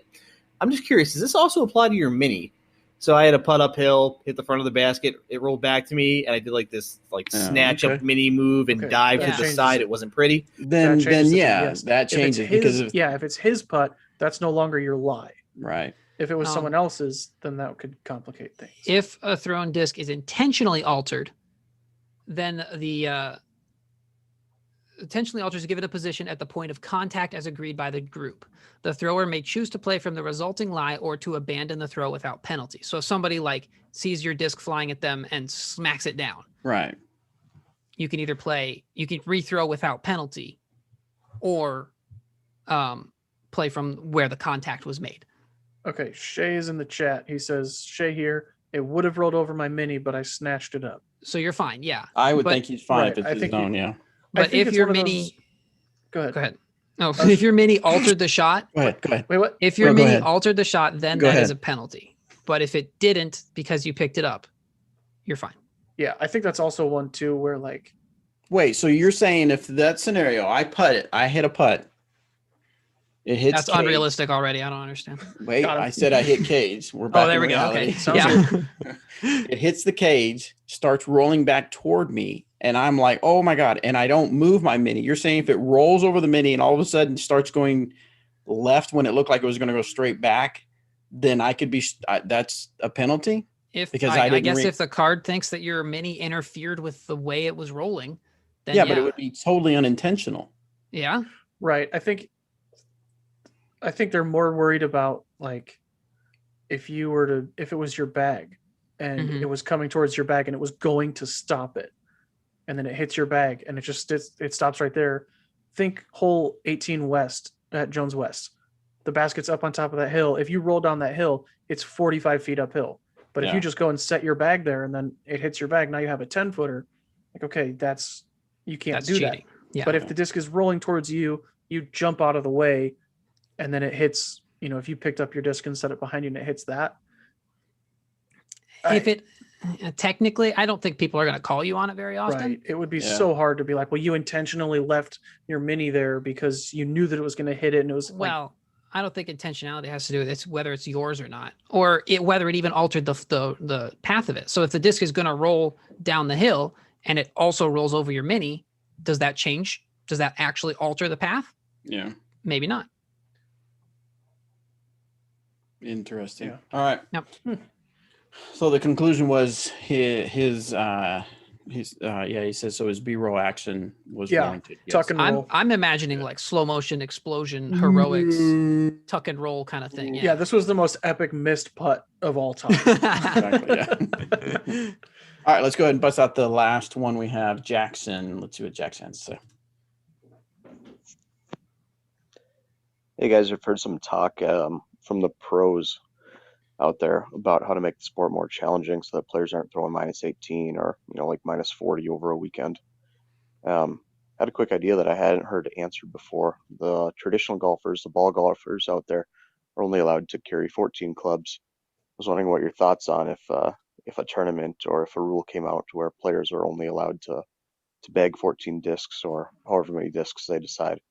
I'm just curious, does this also apply to your mini? So I had a putt uphill, hit the front of the basket, it rolled back to me, and I did like this snatch up mini move and dive to the side. It wasn't pretty. Then yeah, that changes because if it's his putt, that's no longer your lie. Right. If it was someone else's, then that could complicate things. If a thrown disc is intentionally altered, then the intentionally alters given a position at the point of contact as agreed by the group. The thrower may choose to play from the resulting lie or to abandon the throw without penalty. So if somebody sees your disc flying at them and smacks it down, right, you can either rethrow without penalty or play from where the contact was made. Okay, Shay is in the chat. He says, Shay here, it would have rolled over my mini, but I snatched it up. So you're fine, yeah. I would think he's fine if it's his own, yeah. But if your mini... Go ahead. Go ahead. No, if your mini altered the shot... Go ahead. Wait, what? If your mini altered the shot, then that is a penalty. But if it didn't because you picked it up, you're fine. Yeah, I think that's also one, too, where Wait, so you're saying if that scenario, I hit a putt, it hits That's cage. Unrealistic already. I don't understand. Wait, I said I hit cage. We're back. Oh, there we go. Okay. Yeah. It hits the cage, starts rolling back toward me, and I'm like, oh my God. And I don't move my mini. You're saying if it rolls over the mini and all of a sudden starts going left when it looked like it was going to go straight back, then I could be, that's a penalty? I guess if the card thinks that your mini interfered with the way it was rolling, then yeah, but it would be totally unintentional. Yeah. Right. I think they're more worried about if it was your bag and it was coming towards your bag and it was going to stop it and then it hits your bag and it stops right there. Think hole 18 West at Jones West. The basket's up on top of that hill. If you roll down that hill, it's 45 feet uphill. But if you just go and set your bag there and then it hits your bag, now you have a 10-footer. Okay, you can't do cheating. That. Yeah. But if the disc is rolling towards you, you jump out of the way and then it hits, if you picked up your disc and set it behind you and it hits that. Technically, I don't think people are going to call you on it very often. Right. It would be so hard to be like, well, you intentionally left your mini there because you knew that it was going to hit it. And it was I don't think intentionality has to do with it. Whether it's yours or not, or whether it even altered the path of it. So if the disc is going to roll down the hill and it also rolls over your mini, does that change? Does that actually alter the path? Yeah. Maybe not. Interesting. Yeah. All right. Yep. So the conclusion was he says so his B-roll action was warranted. Yes. Tuck and roll. I'm imagining slow motion explosion heroics tuck and roll kind of thing. Yeah, this was the most epic missed putt of all time. Exactly, yeah. All right, let's go ahead and bust out the last one we have. Jackson. Let's see what Jackson has to say. Hey guys, I've heard some talk from the pros out there about how to make the sport more challenging so that players aren't throwing -18 or -40 over a weekend. Had a quick idea that I hadn't heard answered before. The traditional golfers, the ball golfers out there, are only allowed to carry 14 clubs. I was wondering what your thoughts on if a tournament or if a rule came out where players are only allowed to bag 14 discs or however many discs they decide.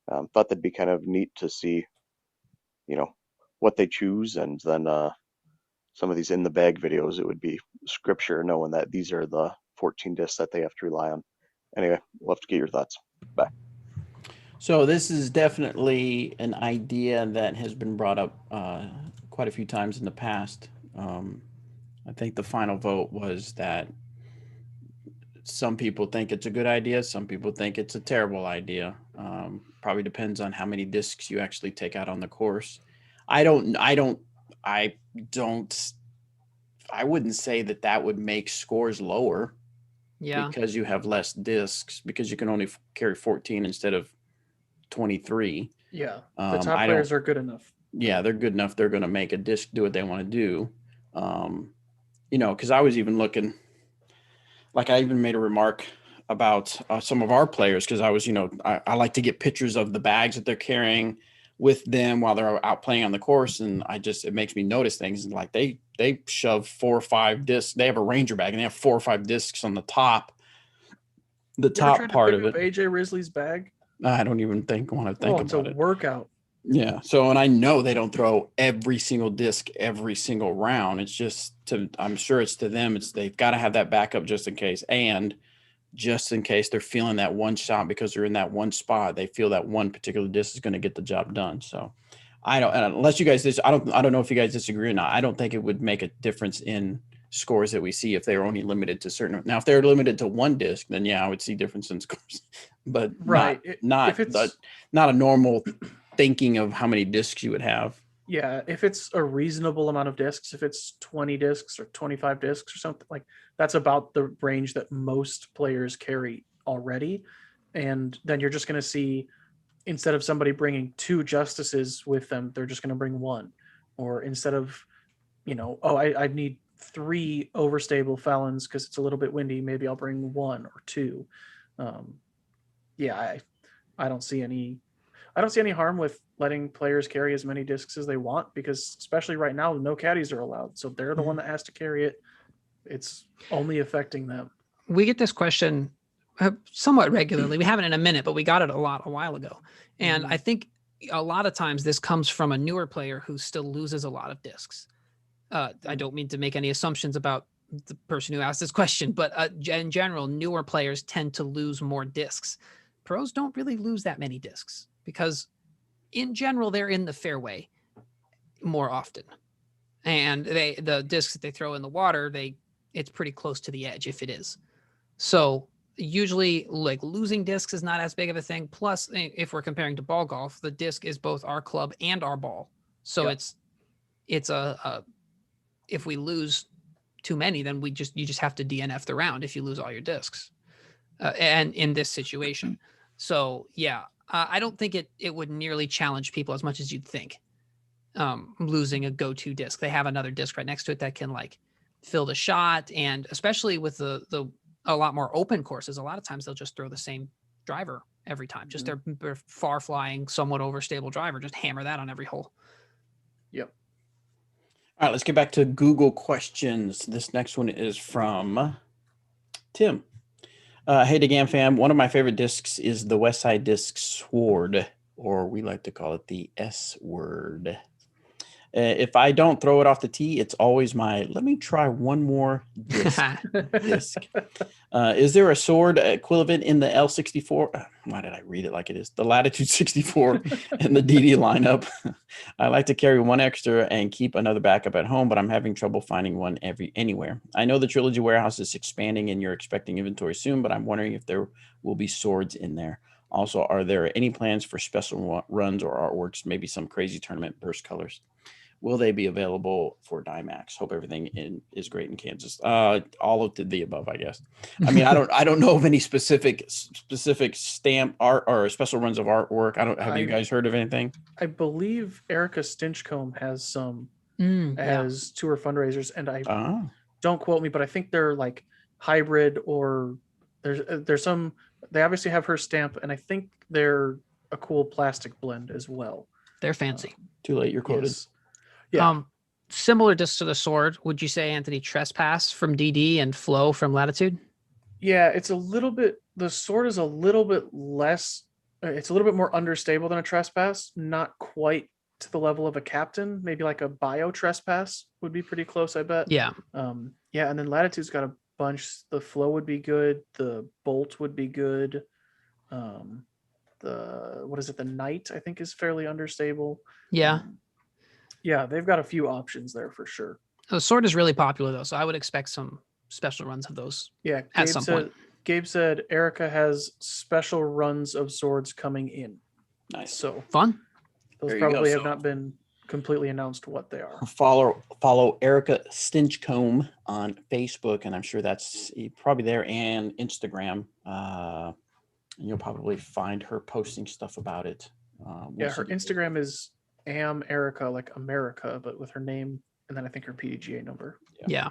Thought that'd be kind of neat to see, what they choose, and then some of these in the bag videos, it would be scripture knowing that these are the 14 discs that they have to rely on. Anyway, we'll have to get your thoughts. Bye. So this is definitely an idea that has been brought up quite a few times in the past. I think the final vote was that some people think it's a good idea. Some people think it's a terrible idea. Probably depends on how many discs you actually take out on the course. I don't I wouldn't say that would make scores lower. Yeah. Because you have less discs, because you can only carry 14 instead of 23. Yeah. The top players are good enough. Yeah, they're good enough. They're going to make a disc do what they want to do. Because I was even looking, like I even made a remark about some of our players, because I was, I like to get pictures of the bags that they're carrying with them while they're out playing on the course. And it makes me notice things. And like they shove 4 or 5 discs. They have a Ranger bag and they have 4 or 5 discs on the top. The top part of it. AJ Risley's bag. I don't even want to think about it. It's a workout. Yeah. So, and I know they don't throw every single disc every single round. It's just I'm sure it's to them. They've got to have that backup just in case. And just in case they're feeling that one shot, because they're in that one spot, they feel that one particular disc is going to get the job done. So I don't, unless you guys, I don't know if you guys disagree or not. I don't think it would make a difference in scores that we see if they're only limited to certain. Now, if they're limited to 1 disc, then yeah, I would see difference in scores, but not a normal thinking of how many discs you would have. Yeah, if it's a reasonable amount of discs, if it's 20 discs or 25 discs or something, like that's about the range that most players carry already. And then you're just going to see, instead of somebody bringing 2 justices with them, they're just going to bring 1. Or instead of, I need 3 overstable felons because it's a little bit windy, maybe I'll bring 1 or 2. I don't see any harm with letting players carry as many discs as they want, because especially right now, no caddies are allowed. So they're the one that has to carry it. It's only affecting them. We get this question somewhat regularly. We haven't in a minute, but we got it a while ago. And I think a lot of times this comes from a newer player who still loses a lot of discs. I don't mean to make any assumptions about the person who asked this question, but in general, newer players tend to lose more discs. Pros don't really lose that many discs because in general, they're in the fairway more often. And the discs that they throw in the water, it's pretty close to the edge if it is. So usually like losing discs is not as big of a thing. Plus, if we're comparing to ball golf, the disc is both our club and our ball. So it's if we lose too many, then you just have to DNF the round if you lose all your discs. And in this situation. So yeah, I don't think it would nearly challenge people as much as you'd think. Losing a go-to disc, they have another disc right next to it that can like fill the shot, and especially with the a lot more open courses, a lot of times they'll just throw the same driver every time, just their far flying, somewhat overstable driver, just hammer that on every hole. Yep. All right, let's get back to Google questions. This next one is from Tim. Hey, DeGam fam. One of my favorite discs is the Westside Sword, or we like to call it the S word. If I don't throw it off the tee, it's always let me try one more disc. Is there a sword equivalent in the L64? Why did I read it like it is? The Latitude 64 and the DD lineup. I like to carry 1 extra and keep another backup at home, but I'm having trouble finding one anywhere. I know the Trilogy warehouse is expanding and you're expecting inventory soon, but I'm wondering if there will be swords in there. Also, are there any plans for special runs or artworks, maybe some crazy tournament burst colors? Will they be available for Dymax? Hope everything is great in Kansas. All of the above, I guess. I mean, I don't know of any specific stamp art or special runs of artwork. Have you guys heard of anything? I believe Erica Stinchcomb has some as tour fundraisers, and don't quote me, but I think they're like hybrid, or there's some. They obviously have her stamp, and I think they're a cool plastic blend as well. They're fancy. Too late, you're quoted. Yes. Yeah. Similar disc to the Sword, would you say, Anthony, Trespass from DD and Flow from Latitude? Yeah, it's a little bit. The Sword is a little bit less. It's a little bit more understable than a Trespass. Not quite to the level of a Captain. Maybe like a Bio Trespass would be pretty close, I bet. Yeah. Yeah, and then Latitude's got a bunch. The Flow would be good. The Bolt would be good. The Knight, I think, is fairly understable. Yeah. Yeah, they've got a few options there for sure. The Sword is really popular though, so I would expect some special runs of those. Yeah, at some point. Gabe said Erica has special runs of swords coming in. Nice. So fun. Those probably have not been completely announced what they are. Follow Erica Stinchcombe on Facebook, and I'm sure that's probably there, and Instagram. And you'll probably find her posting stuff about it. Her Instagram is Erica, like America, but with her name and then I think her PDGA number. Yeah.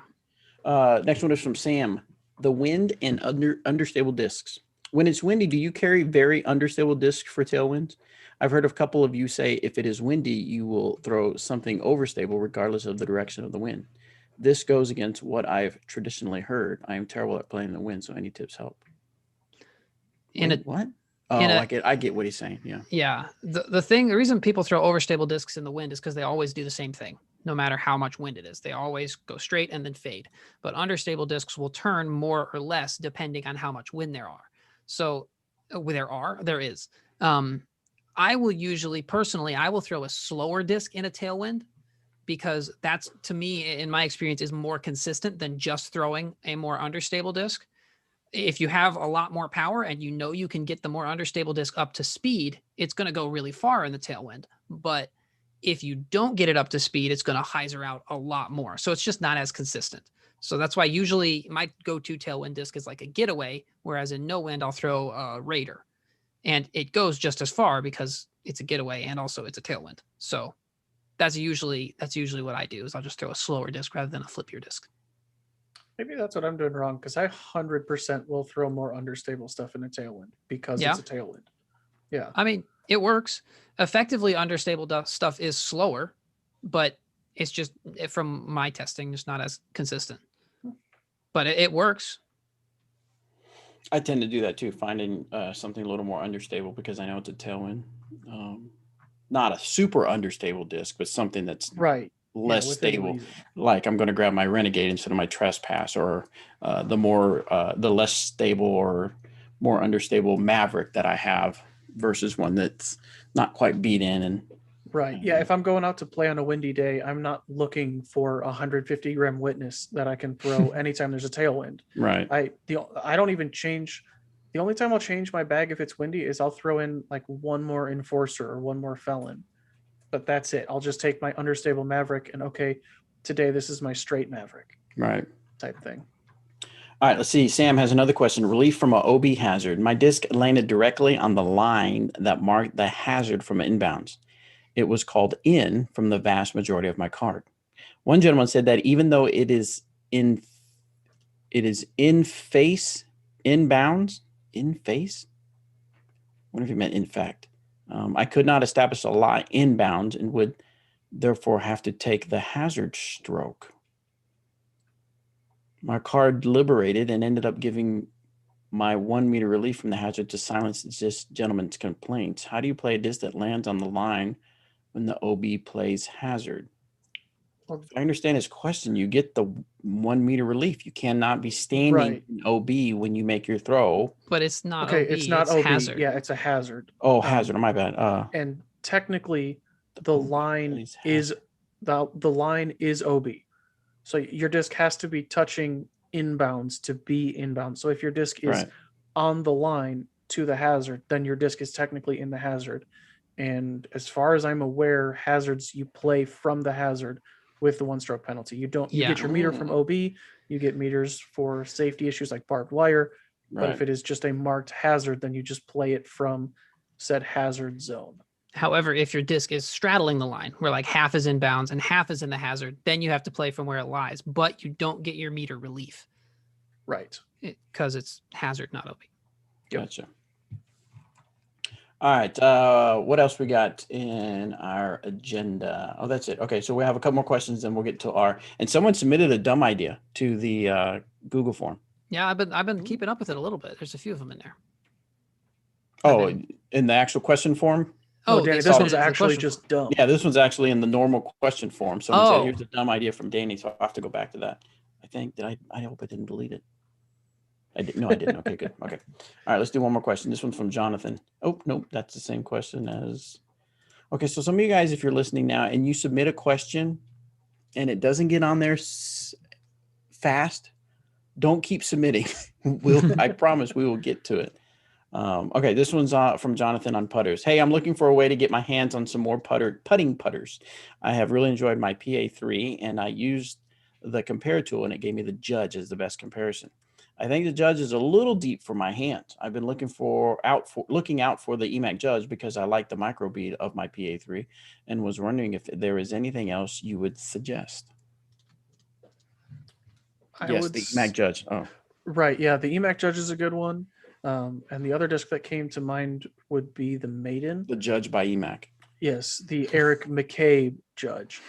Next one is from Sam. The wind and understable discs. When it's windy, do you carry very understable discs for tailwinds? I've heard a couple of you say if it is windy, you will throw something overstable regardless of the direction of the wind. This goes against what I've traditionally heard. I am terrible at playing the wind, so any tips help. What? Oh, I get what he's saying. Yeah. Yeah. The reason people throw overstable discs in the wind is because they always do the same thing. No matter how much wind it is, they always go straight and then fade. But understable discs will turn more or less depending on how much wind there are. So there is. I will usually personally, I will throw a slower disc in a tailwind because that's, to me, in my experience, is more consistent than just throwing a more understable disc. If you have a lot more power and you know you can get the more understable disc up to speed, it's going to go really far in the tailwind. But if you don't get it up to speed, it's going to hyzer out a lot more. So it's just not as consistent. So that's why usually my go-to tailwind disc is like a getaway, whereas in no wind, I'll throw a Raider. And it goes just as far because it's a getaway and also it's a tailwind. So that's usually what I do is I'll just throw a slower disc rather than a flippier disc. Maybe that's what I'm doing wrong because I 100% will throw more understable stuff in a tailwind because it's a tailwind. Yeah. I mean, it works. Effectively, understable stuff is slower, but it's just, from my testing, just not as consistent. But it works. I tend to do that too, finding something a little more understable because I know it's a tailwind. Not a super understable disc, but something that's less stable. Like I'm going to grab my Renegade instead of my Trespass, or the less stable or more understable Maverick that I have versus one that's not quite beat in. And yeah, if I'm going out to play on a windy day, I'm not looking for a 150 gram Witness that I can throw anytime there's a tailwind. Right. I don't even change. The only time I'll change my bag if it's windy is I'll throw in like one more Enforcer or one more Felon, but that's it. I'll just take my understable Maverick and okay, today this is my straight Maverick. Right. Type thing. All right, let's see. Sam has another question. Relief from an OB hazard. My disc landed directly on the line that marked the hazard from inbounds. It was called in from the vast majority of my card. One gentleman said that even though it is in face inbounds, in face. I wonder if he meant in fact. I could not establish a lie inbounds and would therefore have to take the hazard stroke. My card liberated and ended up giving my 1 meter relief from the hazard to silence this gentleman's complaints. How do you play a disc that lands on the line when the OB plays hazard? Well, if I understand his question, you get the 1 meter relief. You cannot be standing in OB when you make your throw. But it's not okay. OB, It's not OB. hazard. Yeah, it's a hazard. Oh, hazard. My bad. And technically, the line is OB. So your disc has to be touching inbounds to be inbound. So if your disc is on the line to the hazard, then your disc is technically in the hazard. And as far as I'm aware, hazards you play from the hazard with the 1 stroke penalty. You get your meter from OB, you get meters for safety issues like barbed wire. But if it is just a marked hazard, then you just play it from said hazard zone. However, if your disc is straddling the line, where like half is inbounds and half is in the hazard, then you have to play from where it lies, but you don't get your meter relief. Right. Because it's hazard, not OB. Gotcha. All right. What else we got in our agenda? Oh, that's it. Okay. So we have a couple more questions, then we'll get to and someone submitted a dumb idea to the Google form. Yeah, I've been keeping up with it a little bit. There's a few of them in there. Oh, in the actual question form? Oh, Danny, this one's actually just dumb. Yeah, this one's actually in the normal question form. Someone said, here's a dumb idea from Danny, so I'll have to go back to that. I think. I hope I didn't delete it. I didn't. Okay, good. Okay. All right, let's do one more question. This one's from Jonathan. Oh, nope, that's the same question as... Okay, so some of you guys, if you're listening now and you submit a question and it doesn't get on there fast, don't keep submitting. I promise we will get to it. Okay, this one's from Jonathan on putters. Hey, I'm looking for a way to get my hands on some more putting putters. I have really enjoyed my PA3, and I used the compare tool, and it gave me the Judge as the best comparison. I think the Judge is a little deep for my hands. I've been looking out for the EMAC Judge because I like the micro bead of my PA3, and was wondering if there is anything else you would suggest. The EMAC Judge. Oh, right. Yeah, the EMAC Judge is a good one. And the other disc that came to mind would be the Maiden. The Judge by EMAC. Yes, the Eric McKay Judge.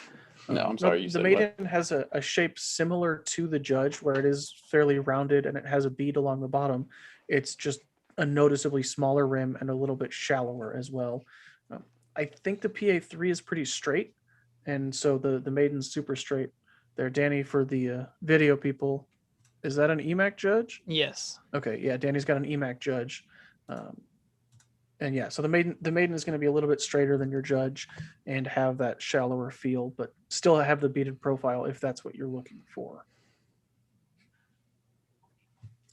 No, I'm sorry. The Maiden has a shape similar to the Judge, where it is fairly rounded and it has a bead along the bottom. It's just a noticeably smaller rim and a little bit shallower as well. I think the PA3 is pretty straight, and so the Maiden's super straight. There, Danny, for the video people, is that an EMAC Judge? Yes. Okay, yeah, Danny's got an EMAC Judge. And yeah, so the maiden is going to be a little bit straighter than your Judge and have that shallower feel, but still have the beaded profile if that's what you're looking for.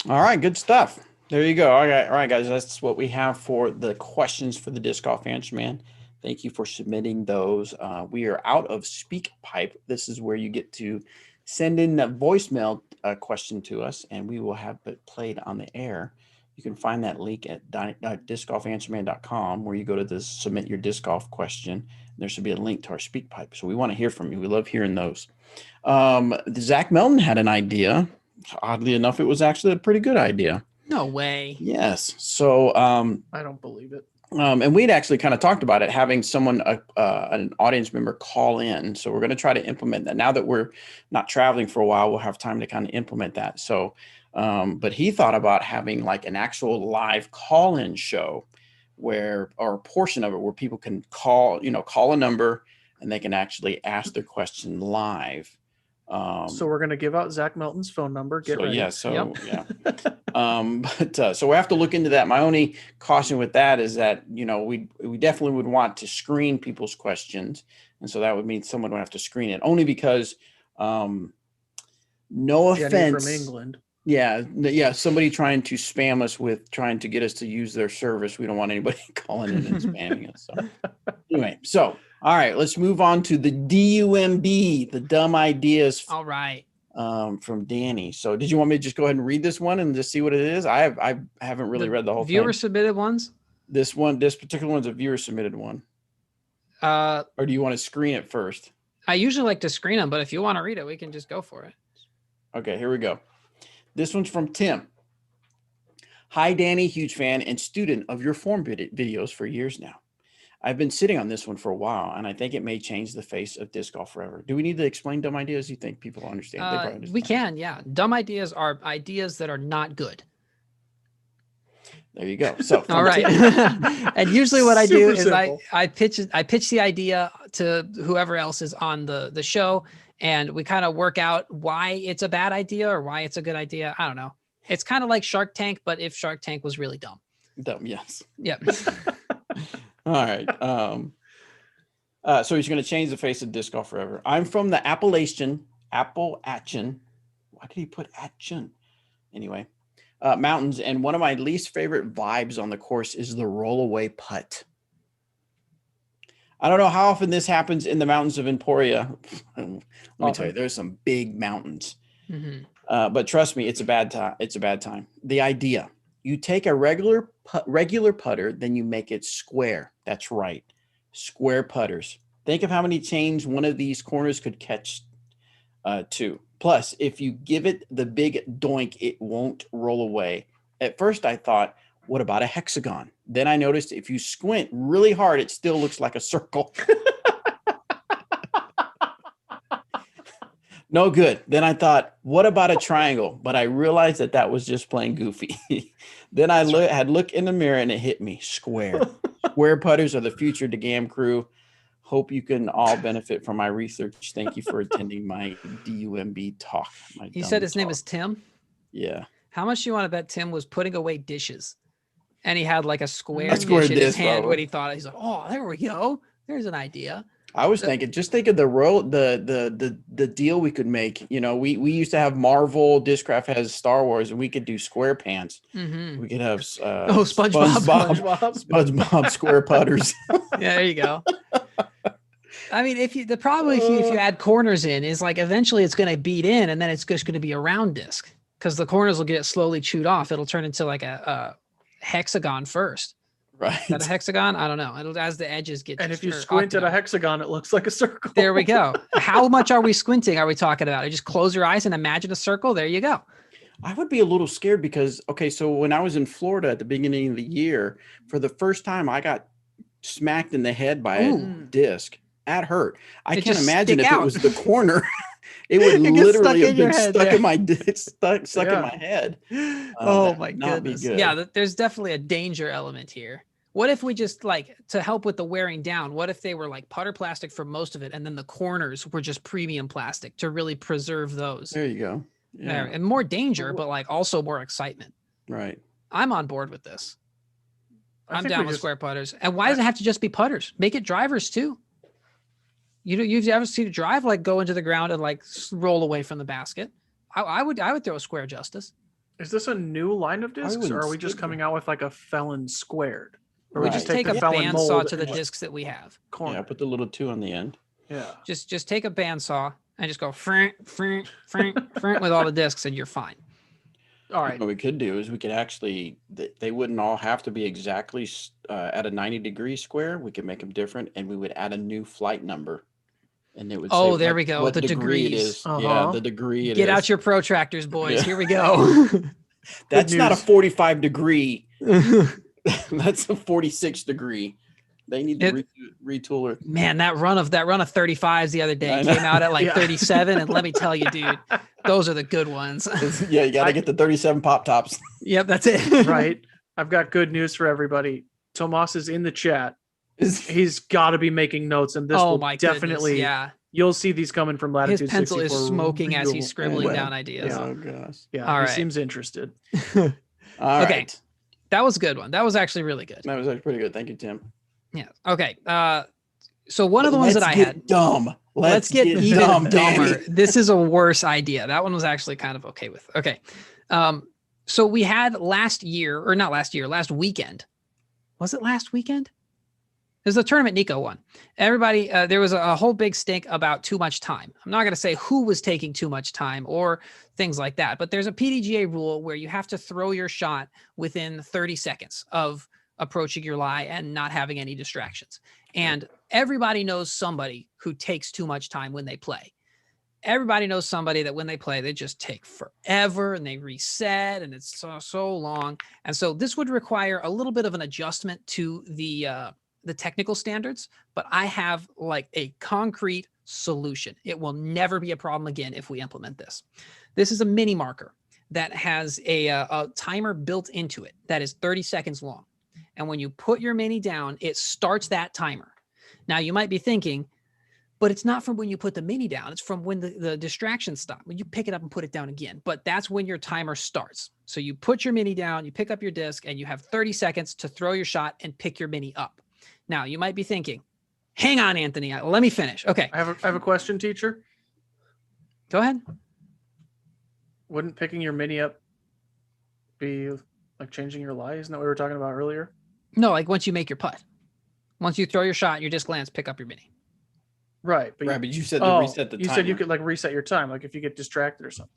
All right, good stuff. There you go. All right, guys, that's what we have for the questions for the Disc Golf Answer Man. Thank you for submitting those. We are out of SpeakPipe. This is where you get to send in a voicemail question to us, and we will have it played on the air. You can find that link at discgolfanswerman.com, where you go to the submit your disc golf question. There should be a link to our SpeakPipe. So we want to hear from you. We love hearing those. Zach Melton had an idea. Oddly enough, it was actually a pretty good idea. No way. Yes. So I don't believe it. And we'd actually kind of talked about it, having someone, an audience member, call in. So we're going to try to implement that. Now that we're not traveling for a while, we'll have time to kind of implement that. So, but he thought about having like an actual live call-in show or a portion of it where people can call a number and they can actually ask their question live. So we're going to give out Zach Melton's phone number. Get ready. Yeah. So so we have to look into that. My only caution with that is that, we definitely would want to screen people's questions. And so that would mean someone would have to screen it, only because, no Jenny offense from England. Yeah. Somebody trying to spam us with trying to get us to use their service. We don't want anybody calling in and spamming us. So anyway, all right, let's move on to the DUMB, the dumb ideas. All right. From Danny. So did you want me to just go ahead and read this one and just see what it is? I haven't really read the whole thing. Viewer submitted ones? This particular one's a viewer submitted one. Or do you want to screen it first? I usually like to screen them, but if you want to read it, we can just go for it. Okay, here we go. This one's from Tim. Hi, Danny, huge fan and student of your form videos for years now. I've been sitting on this one for a while, and I think it may change the face of disc golf forever. Do we need to explain dumb ideas? You think people understand? They probably understand. We can, yeah. Dumb ideas are ideas that are not good. There you go. So all right. And usually what I do is simple. I pitch the idea to whoever else is on the show, and we kind of work out why it's a bad idea or why it's a good idea. I don't know. It's kind of like Shark Tank, but if Shark Tank was really dumb. Dumb, yes. Yep. All right. So he's going to change the face of disc golf forever. I'm from the Appalachian. Why did he put Atchin? Anyway, mountains. And one of my least favorite vibes on the course is the rollaway putt. I don't know how often this happens in the mountains of Emporia. Let me tell you, there's some big mountains. Mm-hmm. But trust me, it's a bad time. It's a bad time. The idea. You take a regular putter, then you make it square. That's right. Square putters. Think of how many chains one of these corners could catch to. Plus, if you give it the big doink, it won't roll away. At first, I thought, what about a hexagon? Then I noticed if you squint really hard, it still looks like a circle. No good. Then I thought, what about a triangle? But I realized that was just plain goofy. Then I had looked in the mirror and it hit me. Square. Square putters are the future to GAM crew. Hope you can all benefit from my research. Thank you for attending my DUMB talk. You said his name is Tim? Yeah. How much do you want to bet Tim was putting away dishes? And he had like a square dish in his hand when he thought, he's like, oh, there we go. There's an idea. I was thinking, just think of the deal we could make. You know, we used to have Marvel, Discraft has Star Wars, and we could do square pants. We could have SpongeBob square putters. Yeah, there you go. I mean, the problem if you add corners in is like eventually it's going to beat in, and then it's just going to be a round disc because the corners will get slowly chewed off. It'll turn into like a hexagon first. Right. Is that a hexagon? I don't know. It'll as the edges get. And if you squint at a hexagon, it looks like a circle. There we go. How much are we squinting? Are we talking about? Just close your eyes and imagine a circle. There you go. I would be a little scared because, okay, so when I was in Florida at the beginning of the year, for the first time, I got smacked in the head by a disc. That hurt. I can't imagine if it was the corner. It would literally have been stuck in my in my head. Oh my goodness. Yeah, there's definitely a danger element here. What if we just like to help with the wearing down? What if they were like putter plastic for most of it, and then the corners were just premium plastic to really preserve those? There you go. Yeah. And more danger, but like also more excitement. Right. I'm on board with this. I'm down with square putters. And why does it have to just be putters? Make it drivers too. You've ever seen a drive like go into the ground and like roll away from the basket? I would throw a square, Justice. Is this a new line of discs, or are we just coming out with like a felon squared? Or we just take a bandsaw to the discs that we have. Yeah, put the little 2 on the end. Yeah. Just take a bandsaw and just go frink with all the discs, and you're fine. All right. What we could do is we could actually, they wouldn't all have to be exactly at a 90-degree square. We could make them different, and we would add a new flight number. And it would say there we go. The degree it is. Yeah, the degree it is. Get out your protractors, boys. Yeah. Here we go. That's not a 45 degree. That's a 46 degree. They need to retool it. Man, that run of 35s the other day came out at like 37, and let me tell you, dude, those are the good ones. Yeah, you got to get the 37 pop tops. Yep, that's it. Right. I've got good news for everybody. Tomas is in the chat. He's got to be making notes, and this will definitely. Yeah. You'll see these coming from Latitude. His pencil is smoking as he's scribbling down ideas. Yeah. Oh gosh. Yeah. All right. He seems interested. All right. Okay. That was a good one. That was actually really good. That was actually pretty good. Thank you, Tim. Yeah. Okay. So one of the ones that I had. Dumb. Let's get even dumber. This is a worse idea. That one was actually kind of okay with. Okay. So we had last weekend. Was it last weekend? There's a tournament Nico won. Everybody, there was a whole big stink about too much time. I'm not going to say who was taking too much time or things like that, but there's a PDGA rule where you have to throw your shot within 30 seconds of approaching your lie and not having any distractions. And everybody knows somebody who takes too much time when they play. Everybody knows somebody that when they play, they just take forever and they reset, and it's so long. And so this would require a little bit of an adjustment to the technical standards, but I have like a concrete solution. It will never be a problem again if we implement this. This is a mini marker that has a timer built into it that is 30 seconds long. And when you put your mini down, it starts that timer. Now you might be thinking, but it's not from when you put the mini down. It's from when the distractions stop. When you pick it up and put it down again. But that's when your timer starts. So you put your mini down, you pick up your disc, and you have 30 seconds to throw your shot and pick your mini up. Now you might be thinking, hang on, Anthony, let me finish. Okay. I have a question, teacher. Go ahead. Wouldn't picking your mini up be like changing your lie? Isn't that what we were talking about earlier? No, like once you make your putt. Once you throw your shot, your disc lands, pick up your mini. Right. But you said to reset the timer. You said you could like reset your time, like if you get distracted or something.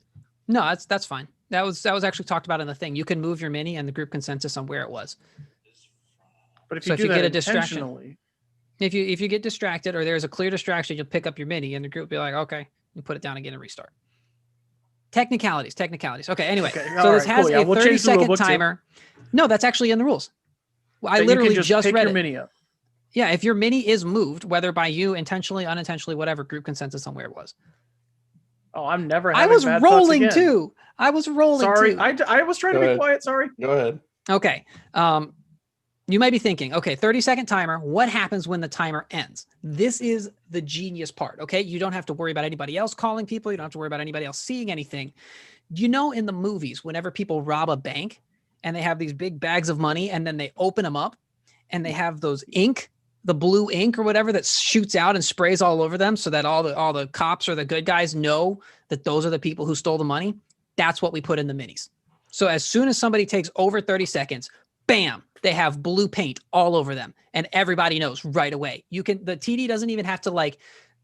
No, that's fine. That was actually talked about in the thing. You can move your mini and the group consensus on where it was. But if you get a distraction, if you get distracted or there's a clear distraction, you'll pick up your mini and the group will be like, okay, you put it down again and restart. Technicalities. Okay. Anyway, so this has a 30-second timer. No, that's actually in the rules. I literally just read it. Mini up. Yeah, if your mini is moved, whether by you intentionally, unintentionally, whatever, group consensus on where it was. Oh, I'm never. I was rolling too. I was rolling. Sorry, too. I was trying to be quiet. Sorry. Go ahead. Okay. You might be thinking, okay, 30-second timer. What happens when the timer ends? This is the genius part. Okay, you don't have to worry about anybody else calling people. You don't have to worry about anybody else seeing anything. You know, in the movies, whenever people rob a bank and they have these big bags of money, and then they open them up, and they have those ink the blue ink or whatever that shoots out and sprays all over them so that all the cops or the good guys know that those are the people who stole the money. That's what we put in the minis. So as soon as somebody takes over 30 seconds, bam, they have blue paint all over them and everybody knows right away. The TD doesn't even have to like,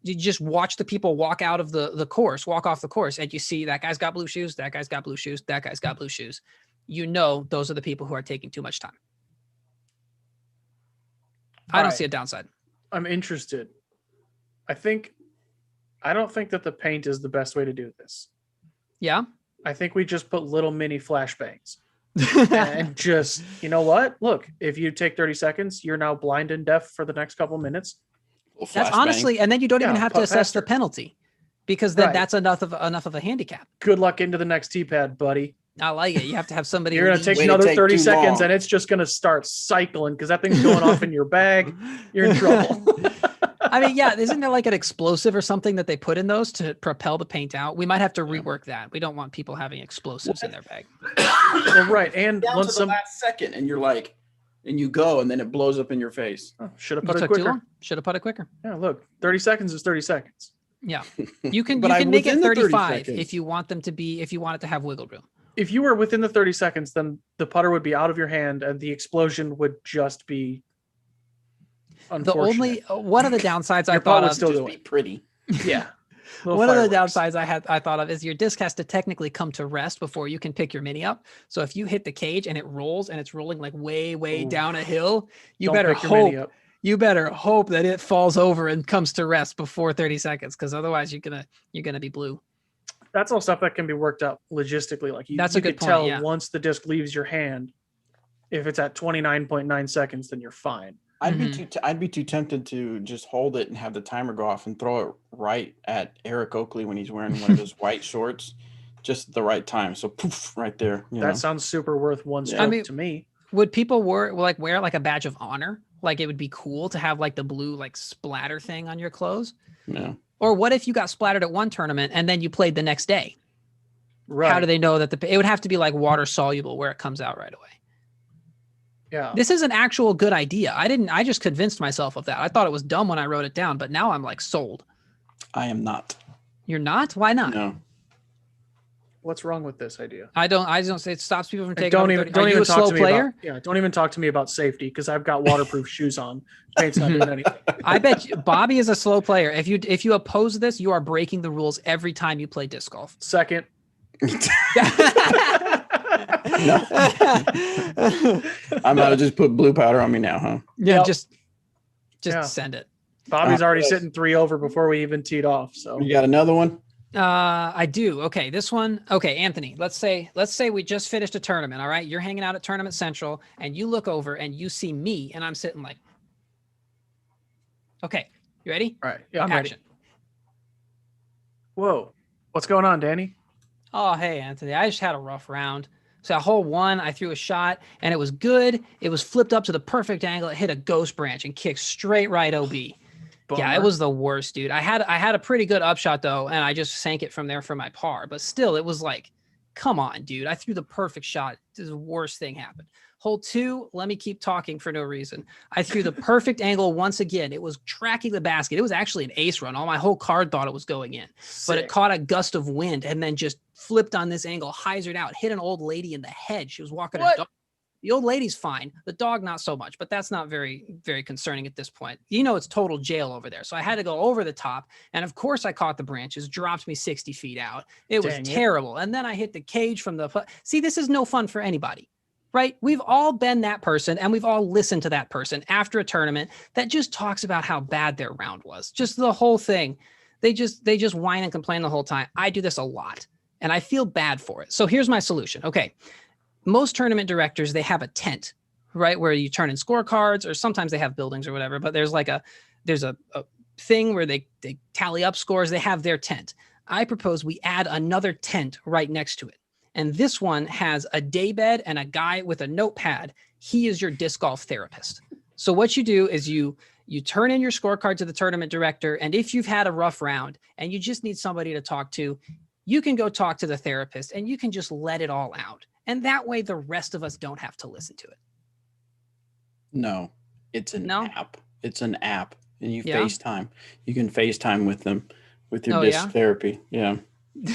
you just watch the people walk out of the course, walk off the course, and you see that guy's got blue shoes, that guy's got blue shoes, that guy's got blue shoes. You know, those are the people who are taking too much time. I don't see a downside. I'm interested. I don't think that the paint is the best way to do this. Yeah. I think we just put little mini flashbangs and just, you know what? Look, if you take 30 seconds, you're now blind and deaf for the next couple minutes. That's honestly, and then you don't even have to assess the penalty because then that's enough of a handicap. Good luck into the next T-pad, buddy. I like it. You have to have somebody. You're going to take another 30 seconds and it's just going to start cycling because that thing's going off in your bag. You're in trouble. I mean, yeah, isn't there like an explosive or something that they put in those to propel the paint out? We might have to rework that. We don't want people having explosives in their bag. Well, right. And down to the last second and you're like, and you go and then it blows up in your face. Oh, should have put it quicker. Should have put it quicker. Yeah, look, 30 seconds is 30 seconds. Yeah. You can make it 35 if you want it to have wiggle room. If you were within the 30 seconds, then the putter would be out of your hand and the explosion would just be unfortunate. One of the downsides I thought of still be pretty. Yeah. One of the downsides I thought of is your disc has to technically come to rest before you can pick your mini up. So if you hit the cage and it rolls and it's rolling like way down a hill, you better hope that it falls over and comes to rest before 30 seconds because otherwise you're gonna be blue. That's all stuff that can be worked out logistically. Like that's a good point. Tell once the disc leaves your hand, if it's at 29.9 seconds, then you're fine. I'd be too tempted to just hold it and have the timer go off and throw it right at Eric Oakley when he's wearing one of his white shorts, just the right time. So poof, right there. That sounds super worth one stroke to me. Would people wear like a badge of honor? Like it would be cool to have like the blue like splatter thing on your clothes. No. Or what if you got splattered at one tournament and then you played the next day? Right. How do they know that it would have to be like water soluble where it comes out right away? Yeah. This is an actual good idea. I just convinced myself of that. I thought it was dumb when I wrote it down, but now I'm like sold. I am not. You're not? Why not? No. What's wrong with this idea? I don't say it stops people from taking. Don't even talk to me player? Don't even talk to me about safety because I've got waterproof shoes on. Paint's not doing anything. I bet Bobby is a slow player. If you oppose this, you are breaking the rules every time you play disc golf. Second. I'm about to just put blue powder on me now, huh? Yeah, yep. just send it. Bobby's already sitting 3 over before we even teed off. So you got another one? I do. Okay, this one. Okay, Anthony, let's say we just finished a tournament. All right. You're hanging out at Tournament Central and you look over and you see me and I'm sitting like, okay, you ready? All right. Yeah, I'm Action. ready. Whoa. What's going on, Danny? Oh, hey, Anthony. I just had a rough round. So hole 1, I threw a shot and it was good. It was flipped up to the perfect angle. It hit a ghost branch and kicked straight right OB. Bummer. Yeah, it was the worst, dude. I had a pretty good upshot though, and I just sank it from there for my par. But still, it was like, come on, dude. I threw the perfect shot. The worst thing happened. Hole 2, let me keep talking for no reason. I threw the perfect angle once again. It was tracking the basket. It was actually an ace run. All my whole card thought it was going in. Sick. But it caught a gust of wind and then just flipped on this angle, hyzered out, hit an old lady in the head. She was walking her dog. The old lady's fine. The dog, not so much, but that's not very, very concerning at this point. You know, it's total jail over there. So I had to go over the top. And of course I caught the branches, dropped me 60 feet out. It was terrible. And then I hit the cage from the, see, this is no fun for anybody, right? We've all been that person and we've all listened to that person after a tournament that just talks about how bad their round was. Just the whole thing. They just whine and complain the whole time. I do this a lot and I feel bad for it. So here's my solution. Okay. Most tournament directors, they have a tent, right? Where you turn in scorecards or sometimes they have buildings or whatever, but there's a thing where they tally up scores. They have their tent. I propose we add another tent right next to it. And this one has a daybed and a guy with a notepad. He is your disc golf therapist. So what you do is you turn in your scorecard to the tournament director. And if you've had a rough round and you just need somebody to talk to, you can go talk to the therapist and you can just let it all out. And that way the rest of us don't have to listen to it. No, it's an app. It's an app, and you Yeah. FaceTime. You can FaceTime with them with your Oh, disc yeah? therapy. Yeah.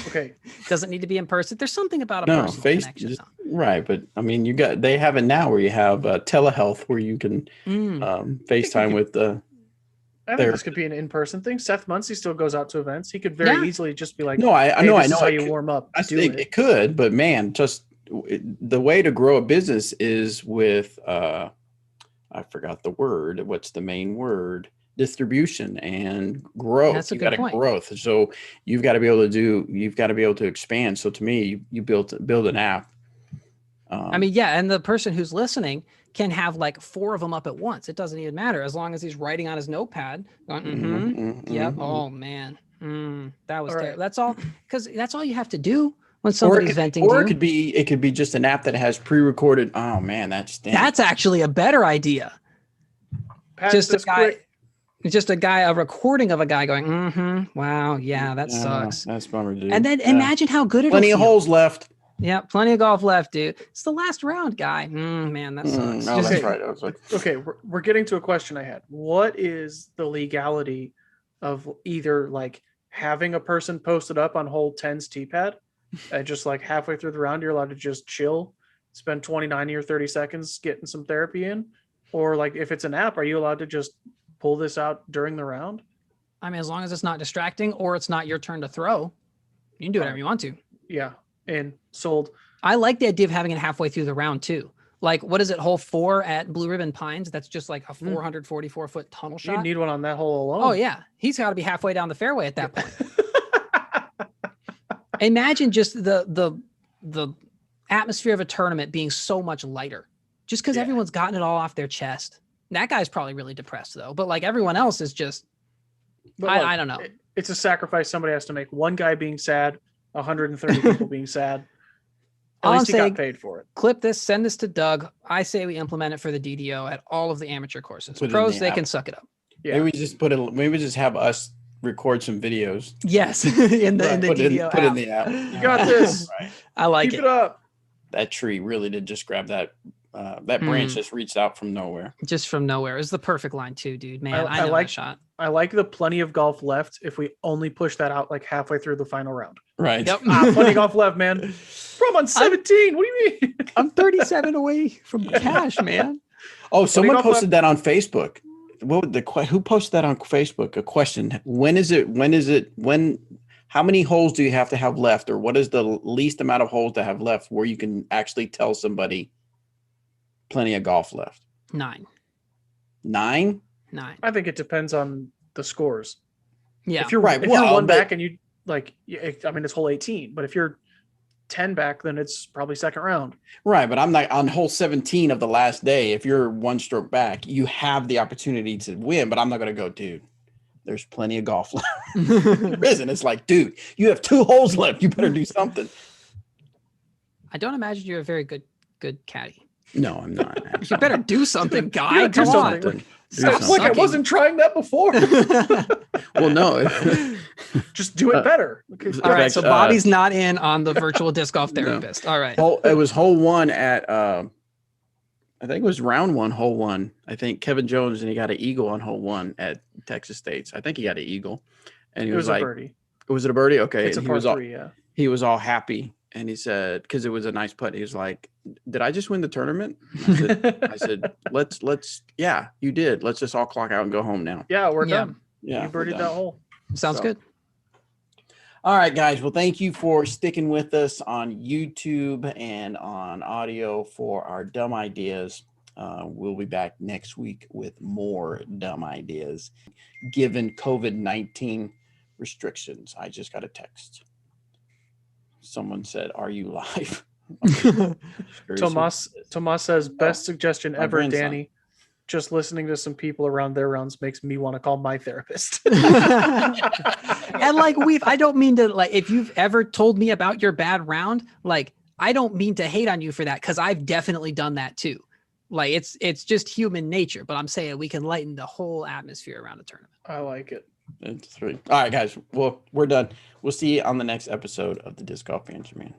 Okay. Doesn't need to be in person. There's something about a No, personal connection. just, right. But I mean, they have it now where you have telehealth where you can FaceTime with the I think this could be an in-person thing. Seth Muncie still goes out to events. He could very easily just be like, no, I hey, know, this I know. is how it you could- warm up. it could, but man, the way to grow a business is with I forgot the word. What's the main word? Distribution and growth. That's a You good got to point. growth. So you've got to be able to expand. So to me, you build an app. I mean, yeah, and the person who's listening can have like 4 of them up at once. It doesn't even matter as long as he's writing on his notepad. Going, yep. Oh man, that was All right. That's all, because that's all you have to do when somebody's venting. Or to you. it could be just an app that has pre-recorded. Oh man, that's actually a better idea. Pat, Just a this quick- guy, a recording of a guy going, wow, yeah, that sucks. That's bummer, dude. And then imagine how good it'll plenty of feel. holes left. Yeah, plenty of golf left, dude. It's the last round, guy. Man, that sucks. No, that's right. I was like, okay, we're getting to a question I had. What is the legality of either like having a person posted up on hole 10's tee pad and just like halfway through the round, you're allowed to just chill, spend 29 or 30 seconds getting some therapy in? Or like if it's an app, are you allowed to just pull this out during the round? I mean, as long as it's not distracting or it's not your turn to throw, you can do whatever you want to. Yeah. And sold. I like the idea of having it halfway through the round too. Like, what is it, hole 4 at Blue Ribbon Pines? That's just like a 444-foot tunnel shot. You need one on that hole alone. Oh yeah, he's got to be halfway down the fairway at that point. Imagine just the atmosphere of a tournament being so much lighter, just because everyone's gotten it all off their chest. That guy's probably really depressed though, but like everyone else is just. But I don't know. It's a sacrifice somebody has to make. One guy being sad, 130 people being sad. At least he got paid for it. Clip this, send this to Doug. I say we implement it for the DDO at all of the amateur courses. Put it in Pros, the they app. can suck it up. Yeah. Maybe we just have us record some videos. Yes, in the DDO put app. in the app. You got this. Right. I like Keep it up. That tree really did just grab that. That branch just reached out from nowhere. Just from nowhere. It's the perfect line too, dude. Man, I know like that shot. I like the plenty of golf left if we only push that out like halfway through the final round. Right. Yep. Plenty of golf left, man. Bro, I'm on 17. What do you mean? I'm 37 away from cash, man. Oh, someone golf posted that on Facebook. Who posted that on Facebook? A question. How many holes do you have to have left, or what is the least amount of holes to have left where you can actually tell somebody plenty of golf left? 9. 9? I think it depends on the scores. Yeah. If you're Right, if you're well, one but- back and you like, I mean, it's hole 18, but if you're 10 back, then it's probably second round. Right, but I'm not on hole 17 of the last day. If you're one stroke back, you have the opportunity to win, but I'm not going to go, dude. There's plenty of golf left. There isn't. It's like, dude, you have 2 holes left. You better do something. I don't imagine you're a very good caddy. No, I'm not. You better do something, guy. Yeah, do Come on. something. Do Stop, something. like I wasn't trying that before. Well, no. Just do it better. Okay. All right, so fact, Bobby's not in on the virtual disc golf therapist. All right. It was hole 1 at I think it was round 1, hole 1. I think Kevin Jones, and he got an eagle on hole 1 at Texas State's. I think he got an eagle, and he It was like, a birdie. was it a birdie? Okay, It's a and par 3, yeah. he was all happy, and he said, because it was a nice putt, he was like, "Did I just win the tournament?" I said, let's yeah, you did. Let's just all clock out and go home now. Yeah, we're Yeah. done. Yeah, You we're birdied done. that hole. Sounds So- good. All right, guys. Well, thank you for sticking with us on YouTube and on audio for our dumb ideas. We'll be back next week with more dumb ideas. Given COVID-19 restrictions, I just got a text. Someone said, "Are you live?" Tomas says, best suggestion my ever, grandson. Danny. Just listening to some people around their rounds makes me want to call my therapist. And like I don't mean to, like, if you've ever told me about your bad round, like, I don't mean to hate on you for that, because I've definitely done that too. Like, it's just human nature, but I'm saying we can lighten the whole atmosphere around a tournament. I like it. It's 3. All right, guys. Well, we're done. We'll see you on the next episode of the Disc Golf Answer Man.